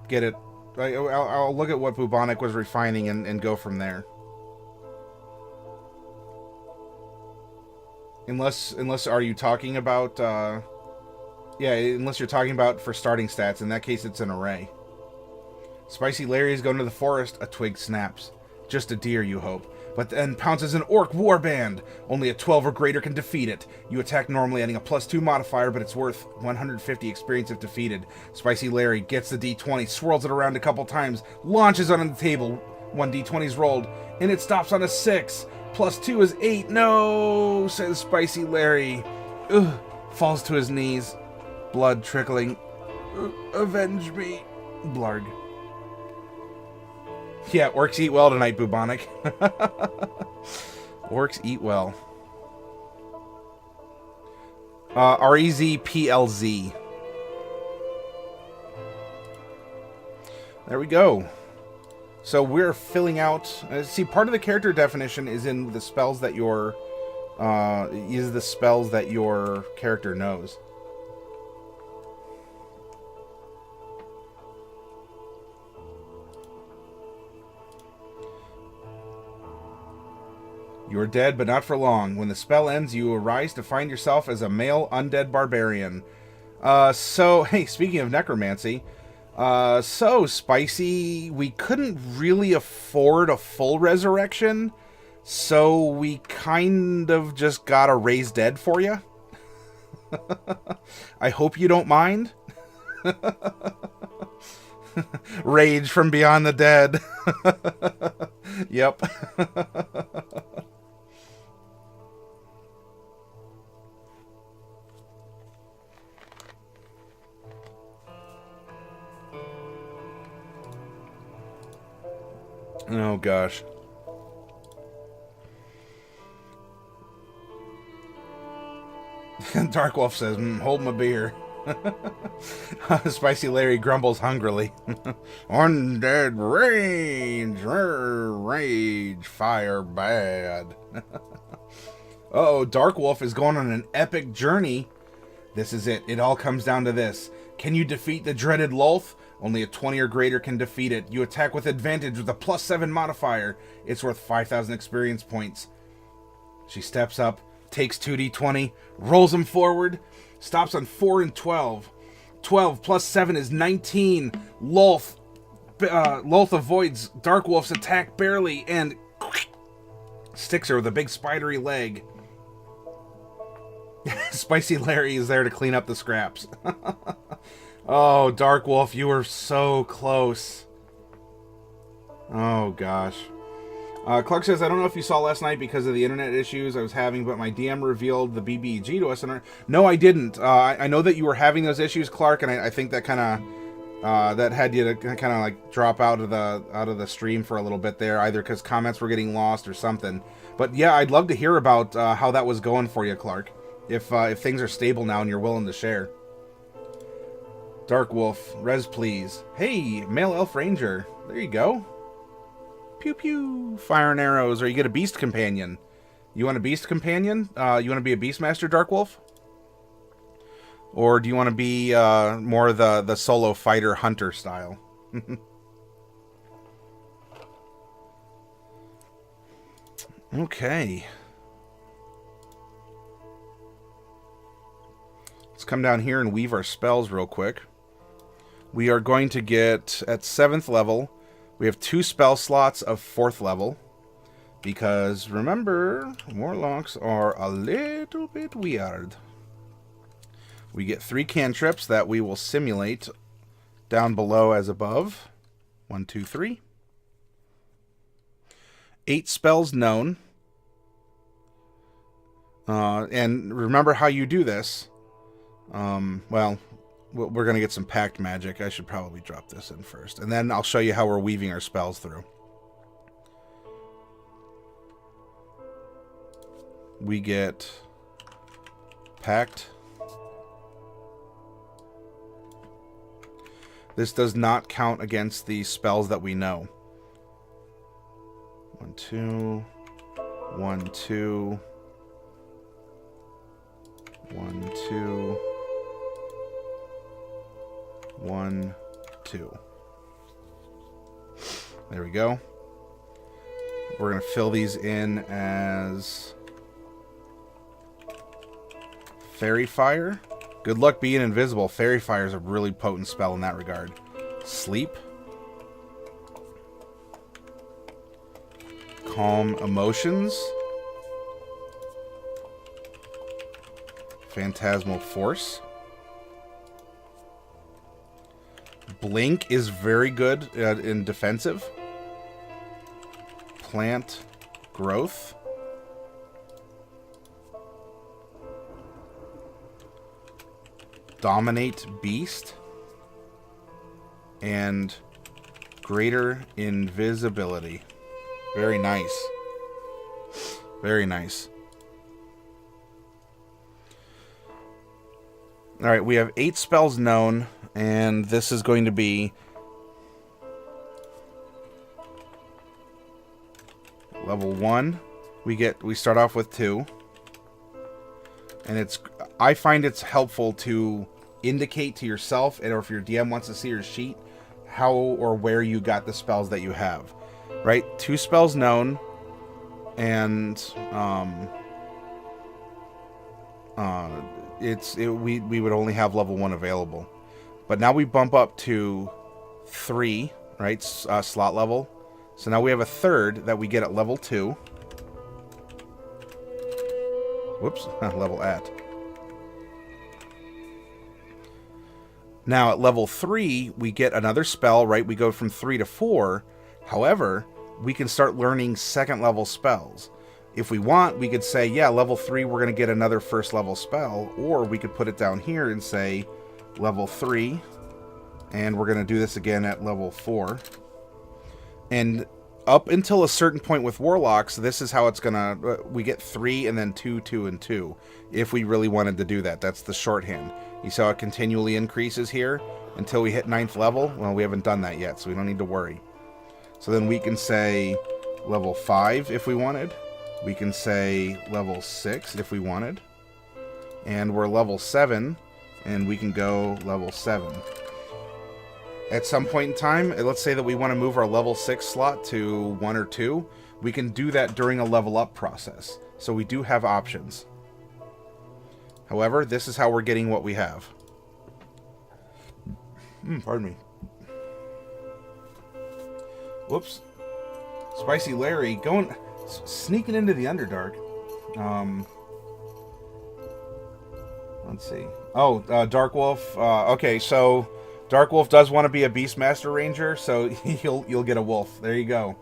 get it. I'll look at what Bubonic was refining and go from there. Unless are you talking about? Yeah, unless you're talking about for starting stats. In that case, it's an array. Spicy Larry is going to the forest. A twig snaps. Just a deer, you hope. But then pounces an orc warband. Only a 12 or greater can defeat it. You attack normally, adding a +2 modifier, but it's worth 150 experience if defeated. Spicy Larry gets the d20, swirls it around a couple times, launches it on the table. 1 d20 is rolled, and it stops on a 6. +2 is 8. No, says Spicy Larry. Ugh, falls to his knees. Blood trickling. Avenge me, Blarg. Yeah, orcs eat well tonight, Bubonic. Orcs eat well. REZPLZ. There we go. So we're filling out... see, part of the character definition is in the spells that your... character knows. You are dead, but not for long. When the spell ends, you arise to find yourself as a male undead barbarian. So, hey, speaking of necromancy, so, Spicy, we couldn't really afford a full resurrection, so we kind of just got a raise dead for you. I hope you don't mind. Rage from beyond the dead. Yep. Oh, gosh. Darkwolf says, hold my beer. Spicy Larry grumbles hungrily. Undead rage, fire bad. Uh-oh, Darkwolf is going on an epic journey. This is it. It all comes down to this. Can you defeat the dreaded Lolth? Only a 20 or greater can defeat it. You attack with advantage with a +7 modifier. It's worth 5,000 experience points. She steps up, takes 2d20, rolls them forward, stops on 4 and 12. 12 plus 7 is 19. Lolth avoids Darkwolf's attack barely and sticks her with a big spidery leg. Spicy Larry is there to clean up the scraps. Oh, Darkwolf, you were so close. Oh, gosh. Clark says, I don't know if you saw last night because of the internet issues I was having, but my DM revealed the BBG to us. No, I didn't. I know that you were having those issues, Clark, and I think that kind of that had you to kind of like drop out of the stream for a little bit there, either because comments were getting lost or something. But yeah, I'd love to hear about how that was going for you, Clark. If things are stable now and you're willing to share. Darkwolf, res please. Hey, male elf ranger. There you go. Pew pew. Fire and arrows, or you get a beast companion. You want a beast companion? You want to be a beastmaster, Darkwolf? Or do you want to be more the solo fighter hunter style? Okay. Let's come down here and weave our spells real quick. We are going to get, at 7th level, we have 2 spell slots of 4th level. Because, remember, warlocks are a little bit weird. We get 3 cantrips that we will simulate down below as above. 1, 2, 3. 8 spells known. And remember how you do this. Well, we're going to get some Pact magic. I should probably drop this in first. And then I'll show you how we're weaving our spells through. We get Pact. This does not count against the spells that we know. 1, 2. 1, 2. 1, 2. 1, 2. There we go. We're going to fill these in as Fairy Fire. Good luck being invisible. Fairy Fire is a really potent spell in that regard. Sleep. Calm Emotions. Phantasmal Force. Blink is very good in defensive. Plant Growth. Dominate Beast. And Greater Invisibility. Very nice. Very nice. Alright, we have 8 spells known, and this is going to be level 1. We start off with 2. And I find it's helpful to indicate to yourself, or if your DM wants to see your sheet, how or where you got the spells that you have. Right? 2 spells known, and we would only have level 1 available. But now we bump up to 3, right? Slot level. So now we have a 3rd that we get at level 2. Whoops, level at. Now at level 3, we get another spell, right? We go from 3 to 4. However, we can start learning 2nd level spells. If we want, we could say, yeah, level 3, we're going to get another 1st level spell. Or we could put it down here and say level 3. And we're going to do this again at level 4. And up until a certain point with Warlocks, this is how it's gonna... we get 3 and then 2, 2, and 2. If we really wanted to do that. That's the shorthand. You saw it continually increases here until we hit 9th level. Well, we haven't done that yet, so we don't need to worry. So then we can say level 5 if we wanted. We can say level 6 if we wanted. And we're level 7, and we can go level 7. At some point in time, let's say that we want to move our level 6 slot to 1 or 2. We can do that during a level up process. So we do have options. However, this is how we're getting what we have. Pardon me. Whoops. Spicy Larry sneaking into the Underdark. Let's see. Oh, Dark Wolf. Okay, so Dark Wolf does want to be a Beastmaster Ranger, so you'll get a wolf. There you go.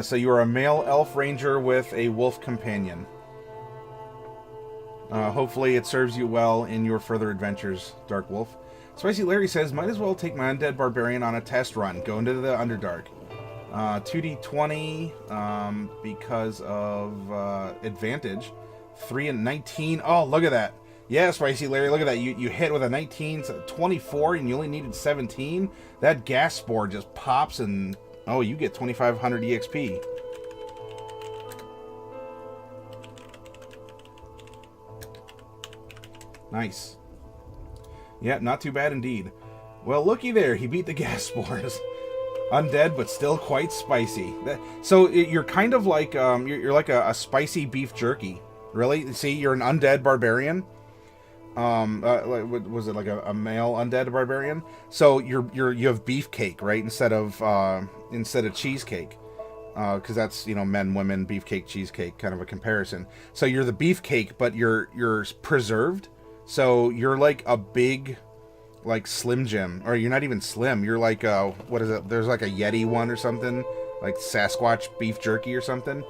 So you are a male elf ranger with a wolf companion. Hopefully it serves you well in your further adventures, Dark Wolf. Spicy Larry says, might as well take my undead barbarian on a test run. Go into the Underdark. 2d20 because of advantage. 3 and 19. Oh, look at that. Yeah, Spicy Larry, look at that. You hit with a 19, so 24, and you only needed 17. That gas spore just pops, and oh, you get 2,500 EXP. Nice. Yeah, not too bad indeed. Well, looky there. He beat the gas spores. Undead, but still quite spicy. So you're kind of like you're like a spicy beef jerky. Really? See, you're an undead barbarian. Was it like a male undead barbarian? So you have beefcake, right? Instead of cheesecake. Because that's, men, women, beefcake, cheesecake, kind of a comparison. So you're the beefcake, but you're preserved. So you're like a big, like Slim Jim, or you're not even slim. You're like what is it? There's like a Yeti one or something, like Sasquatch beef jerky or something.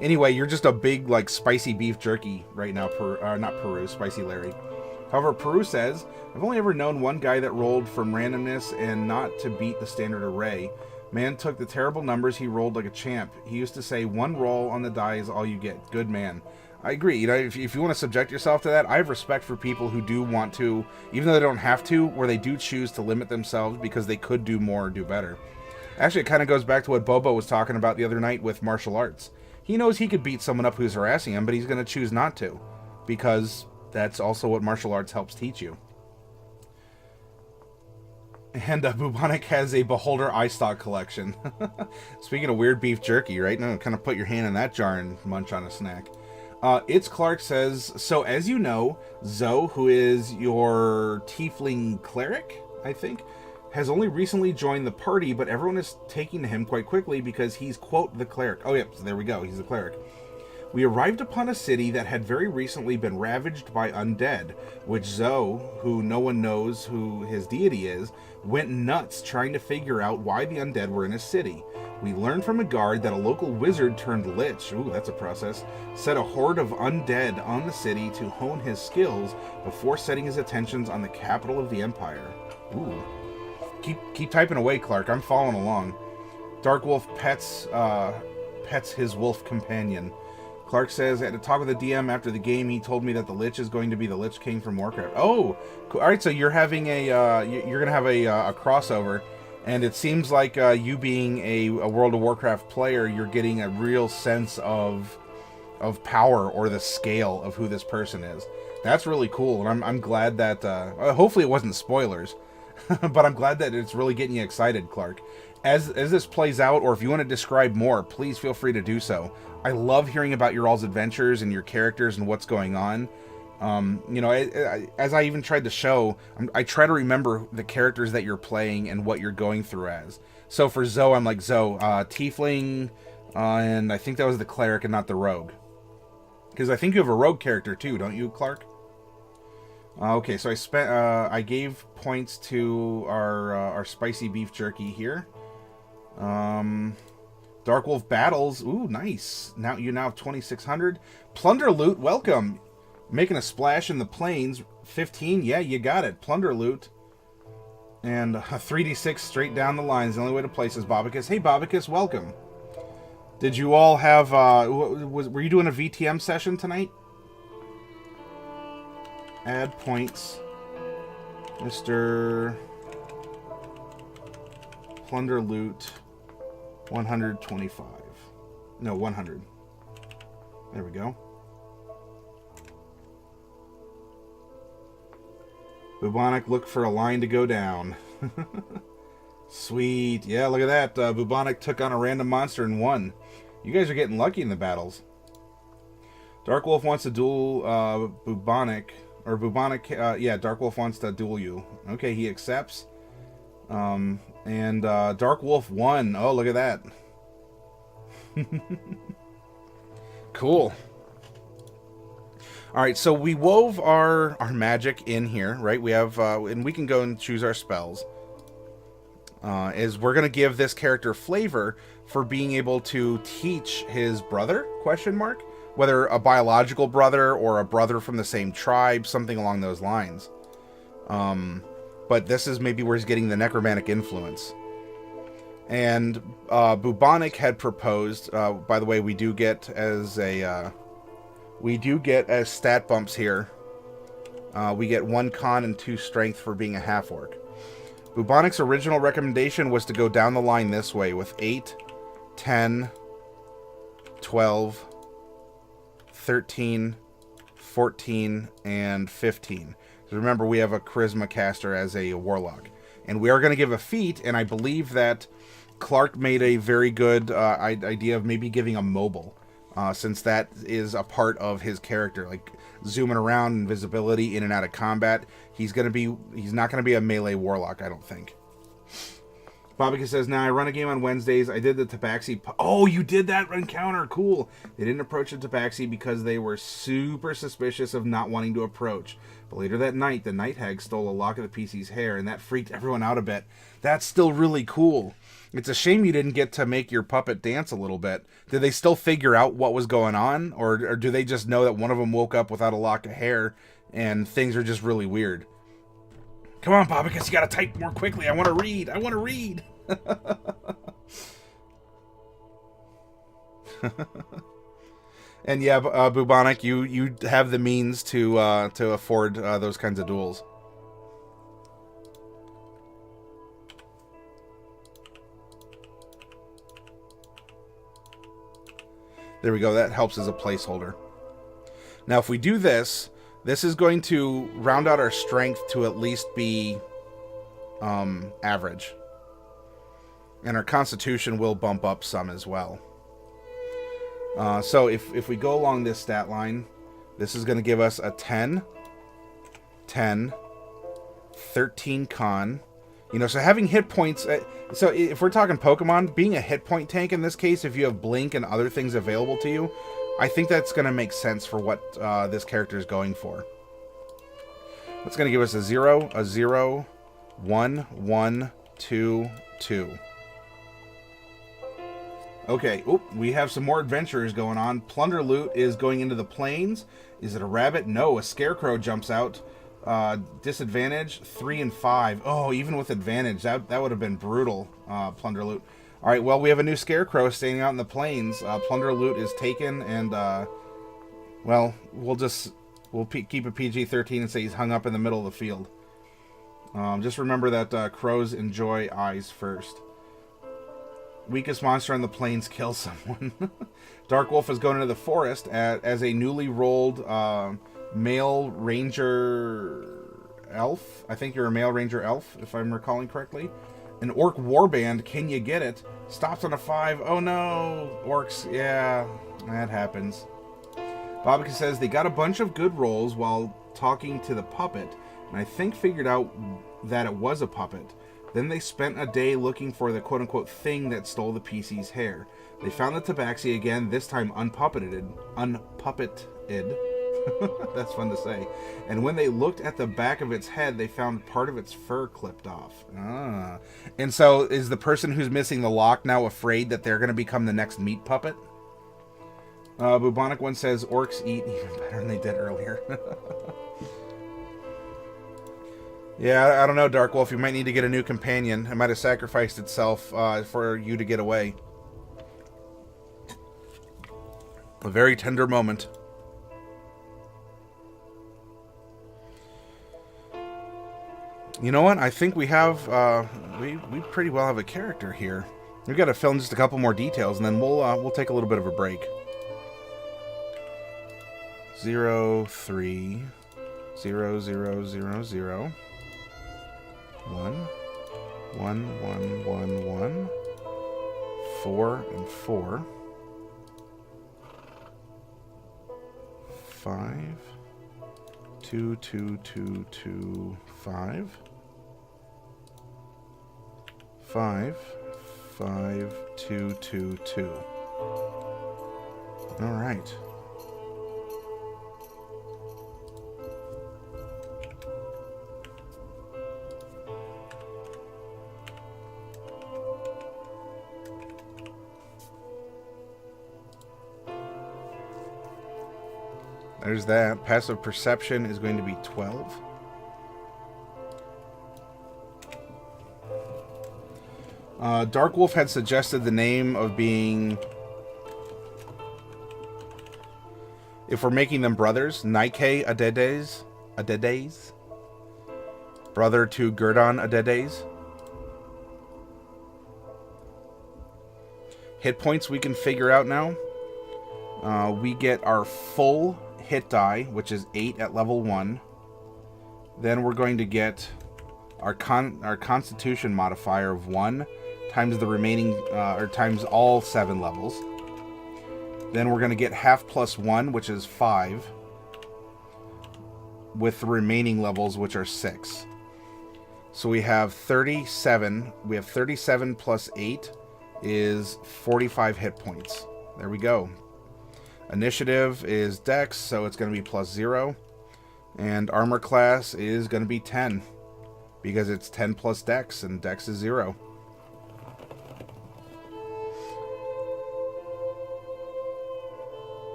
Anyway, you're just a big like spicy beef jerky right now. Not Peru, Spicy Larry. However, Peru says, I've only ever known one guy that rolled from randomness and not to beat the standard array. Man took the terrible numbers, he rolled like a champ. He used to say, one roll on the die is all you get. Good man. I agree. If you want to subject yourself to that, I have respect for people who do want to, even though they don't have to, where they do choose to limit themselves because they could do more or do better. Actually, it kind of goes back to what Bobo was talking about the other night with martial arts. He knows he could beat someone up who's harassing him, but he's going to choose not to, because that's also what martial arts helps teach you. And Bubonic has a Beholder eye stock collection. Speaking of weird beef jerky, right? Now, kind of put your hand in that jar and munch on a snack. It's Clark says, so as you know, Zoe, who is your tiefling cleric, I think, has only recently joined the party, but everyone is taking to him quite quickly because he's, quote, the cleric. Oh, yep, so there we go. He's the cleric. We arrived upon a city that had very recently been ravaged by undead, which Zoe, who no one knows who his deity is, went nuts trying to figure out why the undead were in his city. We learned from a guard that a local wizard turned lich, ooh, that's a process, set a horde of undead on the city to hone his skills before setting his attentions on the capital of the empire. Ooh. Keep typing away, Clark. I'm following along. Dark Wolf pets his wolf companion. Clark says, I had to talk with the DM after the game. He told me that the Lich is going to be the Lich King from Warcraft. Oh, cool. All right. So you're having you're going to have a crossover, and it seems like you being a World of Warcraft player, you're getting a real sense of power or the scale of who this person is. That's really cool, and I'm glad that. Hopefully, it wasn't spoilers, but I'm glad that it's really getting you excited, Clark. As this plays out, or if you want to describe more, please feel free to do so. I love hearing about your all's adventures and your characters and what's going on. As I even tried to show, I try to remember the characters that you're playing and what you're going through as. So for Zoe, I'm like, Zoe, Tiefling, and I think that was the cleric and not the rogue. Because I think you have a rogue character too, don't you, Clark? Okay, so I gave points to our spicy beef jerky here. Dark Wolf battles. Ooh, nice. Now you have 2,600. Plunder loot. Welcome. Making a splash in the plains. 15. Yeah, you got it. Plunder loot. And a 3d6 straight down the line is the only way to play, says Bobicus. Hey, Bobicus, welcome. Did you all have, were you doing a VTM session tonight? Add points. Mr. Plunder Loot 125. No, 100. There we go. Bubonic, look for a line to go down. Sweet. Yeah, look at that. Bubonic took on a random monster and won. You guys are getting lucky in the battles. Dark Wolf wants to duel Bubonic. Or Bubonic, yeah, Dark Wolf wants to duel you. Okay, he accepts. And Dark Wolf won. Oh, look at that. Cool. Alright, so we wove our magic in here, right? We have, and we can go and choose our spells. Is we're going to give this character flavor for being able to teach his brother, question mark? Whether a biological brother or a brother from the same tribe, something along those lines. But this is maybe where he's getting the necromantic influence. And Bubonic had proposed, by the way, we do get as stat bumps here. We get 1 con and 2 strength for being a half-orc. Bubonic's original recommendation was to go down the line this way with 8, 10, 12, 13, 14, and 15. So remember, we have a charisma caster as a warlock. And we are going to give a feat, and I believe that Clark made a very good idea of maybe giving a mobile, since that is a part of his character, like zooming around, invisibility, in and out of combat. He's not going to be a melee warlock, I don't think. Bobika says, now I run a game on Wednesdays. I did the Tabaxi. Oh, you did that encounter. Cool. They didn't approach the Tabaxi because they were super suspicious of not wanting to approach. But later that night, the Night Hag stole a lock of the PC's hair, and that freaked everyone out a bit. That's still really cool. It's a shame you didn't get to make your puppet dance a little bit. Did they still figure out what was going on? Or do they just know that one of them woke up without a lock of hair and things are just really weird? Come on, Bobicus, you gotta type more quickly. I want to read. I want to read. And yeah, Bubonic, you have the means to afford those kinds of duels. There we go. That helps as a placeholder. Now, if we do this, this is going to round out our strength to at least be average. And our constitution will bump up some as well. So if we go along this stat line, this is going to give us a 10, 10, 13 con. You know, so having hit points... so if we're talking Pokemon, being a hit point tank in this case, if you have Blink and other things available to you, I think that's going to make sense for what this character is going for. That's going to give us a 0, 1, 1, 2, 2. Okay, we have some more adventurers going on. Plunder Loot is going into the plains. Is it a rabbit? No, a scarecrow jumps out. Disadvantage, 3 and 5. Oh, even with advantage, that would have been brutal, Plunder Loot. All right, well, we have a new scarecrow staying out in the plains. Plunder Loot is taken, and, well, we'll keep it PG-13 and say he's hung up in the middle of the field. Just remember that crows enjoy eyes first. Weakest monster on the plains kills someone. Dark Wolf is going into the forest as a newly rolled male ranger elf. I think you're a male ranger elf, if I'm recalling correctly. An orc warband, can you get it? Stops on a 5. Oh no, orcs, yeah, that happens. Bobika says they got a bunch of good rolls while talking to the puppet, and I think figured out that it was a puppet. Then they spent a day looking for the quote-unquote thing that stole the PC's hair. They found the Tabaxi again, this time unpuppeted. That's fun to say. And when they looked at the back of its head, they found part of its fur clipped off. Ah. And so is the person who's missing the lock now afraid that they're going to become the next meat puppet? Bubonic one says orcs eat even better than they did earlier. Yeah, I don't know, Dark Wolf. You might need to get a new companion. It might have sacrificed itself for you to get away. A very tender moment. You know what? I think we have, we pretty well have a character here. We've got to fill in just a couple more details, and then we'll take a little bit of a break. 0, 3, 0, 0, 0, 0, 1, 1, 1, 1, 1, 4, and 4, 5, 2, 2, 2, 2, 5, 5, 5, 2, 2, 2. All right. There's that. Passive perception is going to be 12. Dark Wolf had suggested the name of being, if we're making them brothers, Naikei Adedes, brother to Gurdon Adedes. Hit points we can figure out now. We get our full hit die, which is 8 at level 1. Then we're going to get our Constitution modifier of 1 times the remaining, or times all 7 levels. Then we're going to get half plus 1, which is 5, with the remaining levels, which are 6. So we have 37. We have 37 plus 8 is 45 hit points. There we go. Initiative is Dex, so it's going to be plus 0. And armor class is going to be 10, because it's 10 plus Dex, and Dex is 0.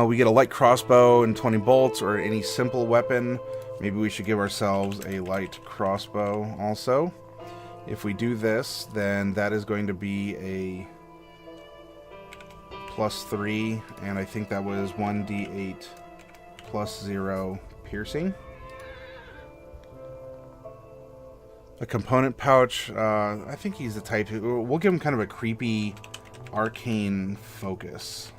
We get a light crossbow and 20 bolts, or any simple weapon. Maybe we should give ourselves a light crossbow also. If we do this, then that is going to be a plus 3, and I think that was 1d8 plus 0 piercing. A component pouch, I think he's the type who, we'll give him kind of a creepy arcane focus.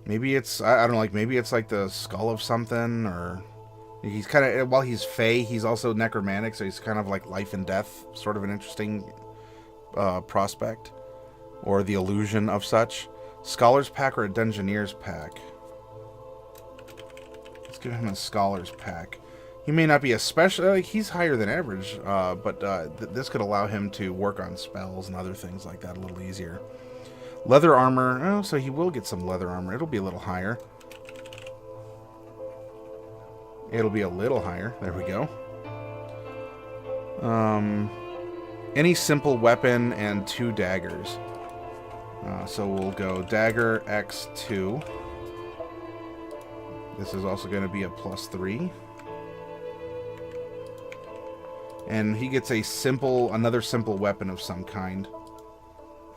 Maybe it's, I don't know, like, maybe it's like the skull of something, or he's kind of, while he's fey, he's also necromantic, so he's kind of like life and death, sort of an interesting prospect, or the illusion of such. Scholar's pack or a Dungeoneer's pack? Let's give him a Scholar's pack. He may not be a special, like, he's higher than average, but this could allow him to work on spells and other things like that a little easier. Leather armor, oh, so he will get some leather armor. It'll be a little higher. It'll be a little higher. There we go. Any simple weapon and 2 daggers. So we'll go dagger X2. This is also going to be a plus 3. And he gets a simple, another simple weapon of some kind,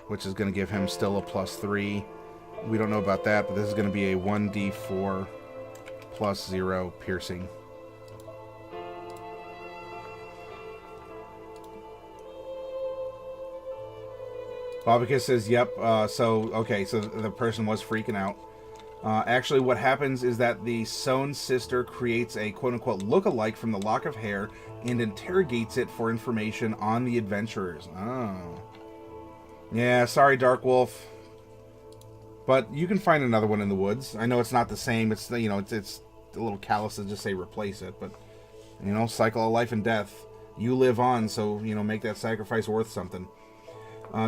which is going to give him still a plus 3. We don't know about that, but this is going to be a 1d4 plus 0 piercing. Bobicus says, yep, okay, so the person was freaking out. Actually, what happens is that the Sown sister creates a quote-unquote look-alike from the lock of hair and interrogates it for information on the adventurers. Oh. Yeah, sorry, Dark Wolf. But you can find another one in the woods. I know it's not the same. It's, you know, it's a little callous to just say replace it. But, you know, cycle of life and death. You live on, so, you know, make that sacrifice worth something.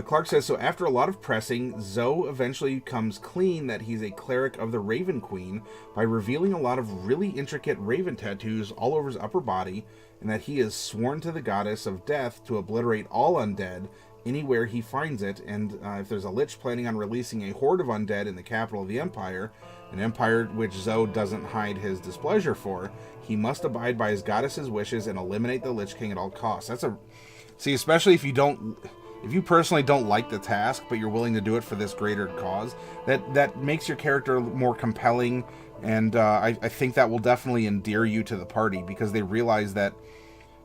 Clark says, so after a lot of pressing, Zoe eventually comes clean that he's a cleric of the Raven Queen by revealing a lot of really intricate raven tattoos all over his upper body, and that he is sworn to the goddess of death to obliterate all undead anywhere he finds it, and if there's a lich planning on releasing a horde of undead in the capital of the Empire, an empire which Zoe doesn't hide his displeasure for. He must abide by his goddess's wishes and eliminate the Lich King at all costs. That's a... See, especially if you personally don't like the task, but you're willing to do it for this greater cause, that makes your character more compelling, and I think that will definitely endear you to the party, because they realize that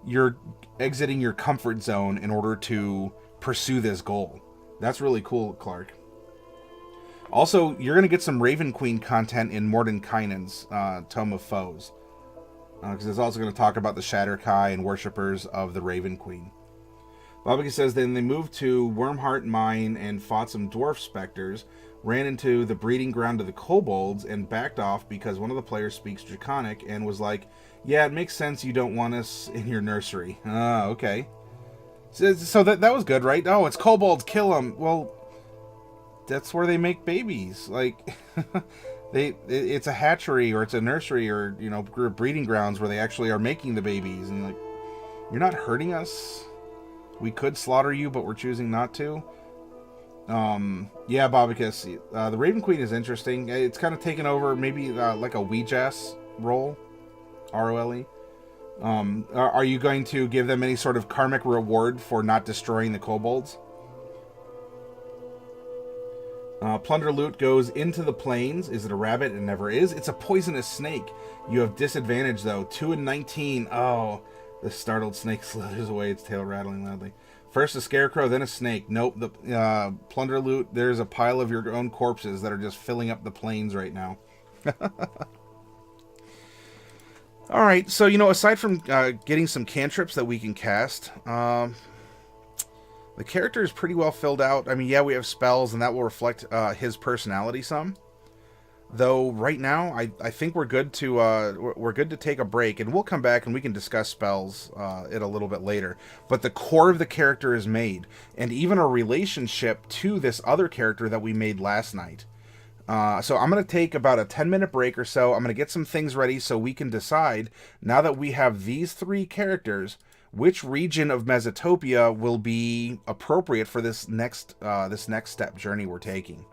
you're exiting your comfort zone in order to pursue this goal. That's really cool, Clark. Also, you're going to get some Raven Queen content in Mordenkainen's Tome of Foes, because it's also going to talk about the Shatterkai and worshippers of the Raven Queen. Bobby says, then they moved to Wormheart Mine and fought some dwarf specters, ran into the breeding ground of the kobolds, and backed off because one of the players speaks Draconic and was like, yeah, it makes sense you don't want us in your nursery. Ah, okay. So that was good, right? Oh, it's kobolds, kill them. Well, that's where they make babies. Like, it's a hatchery, or it's a nursery, or, you know, breeding grounds where they actually are making the babies. And, like, you're not hurting us. We could slaughter you, but we're choosing not to. Yeah, Bobicus, the Raven Queen is interesting. It's kind of taken over maybe like a Weejass role. ROLE. Are you going to give them any sort of karmic reward for not destroying the kobolds? Plunder loot goes into the plains. Is it a rabbit? It never is. It's a poisonous snake. You have disadvantage, though. 2 and 19. Oh, the startled snake slithers away, its tail rattling loudly. First a scarecrow, then a snake. Nope, the plunder loot, there's a pile of your own corpses that are just filling up the plains right now. Alright, so, you know, aside from getting some cantrips that we can cast, the character is pretty well filled out. I mean, yeah, we have spells, and that will reflect his personality some. Though right now, I think we're good to take a break, and we'll come back and we can discuss spells it a little bit later. But the core of the character is made, and even a relationship to this other character that we made last night. So I'm going to take about a 10-minute break or so. I'm going to get some things ready so we can decide, now that we have these 3 characters, which region of Mesotopia will be appropriate for this next step journey we're taking.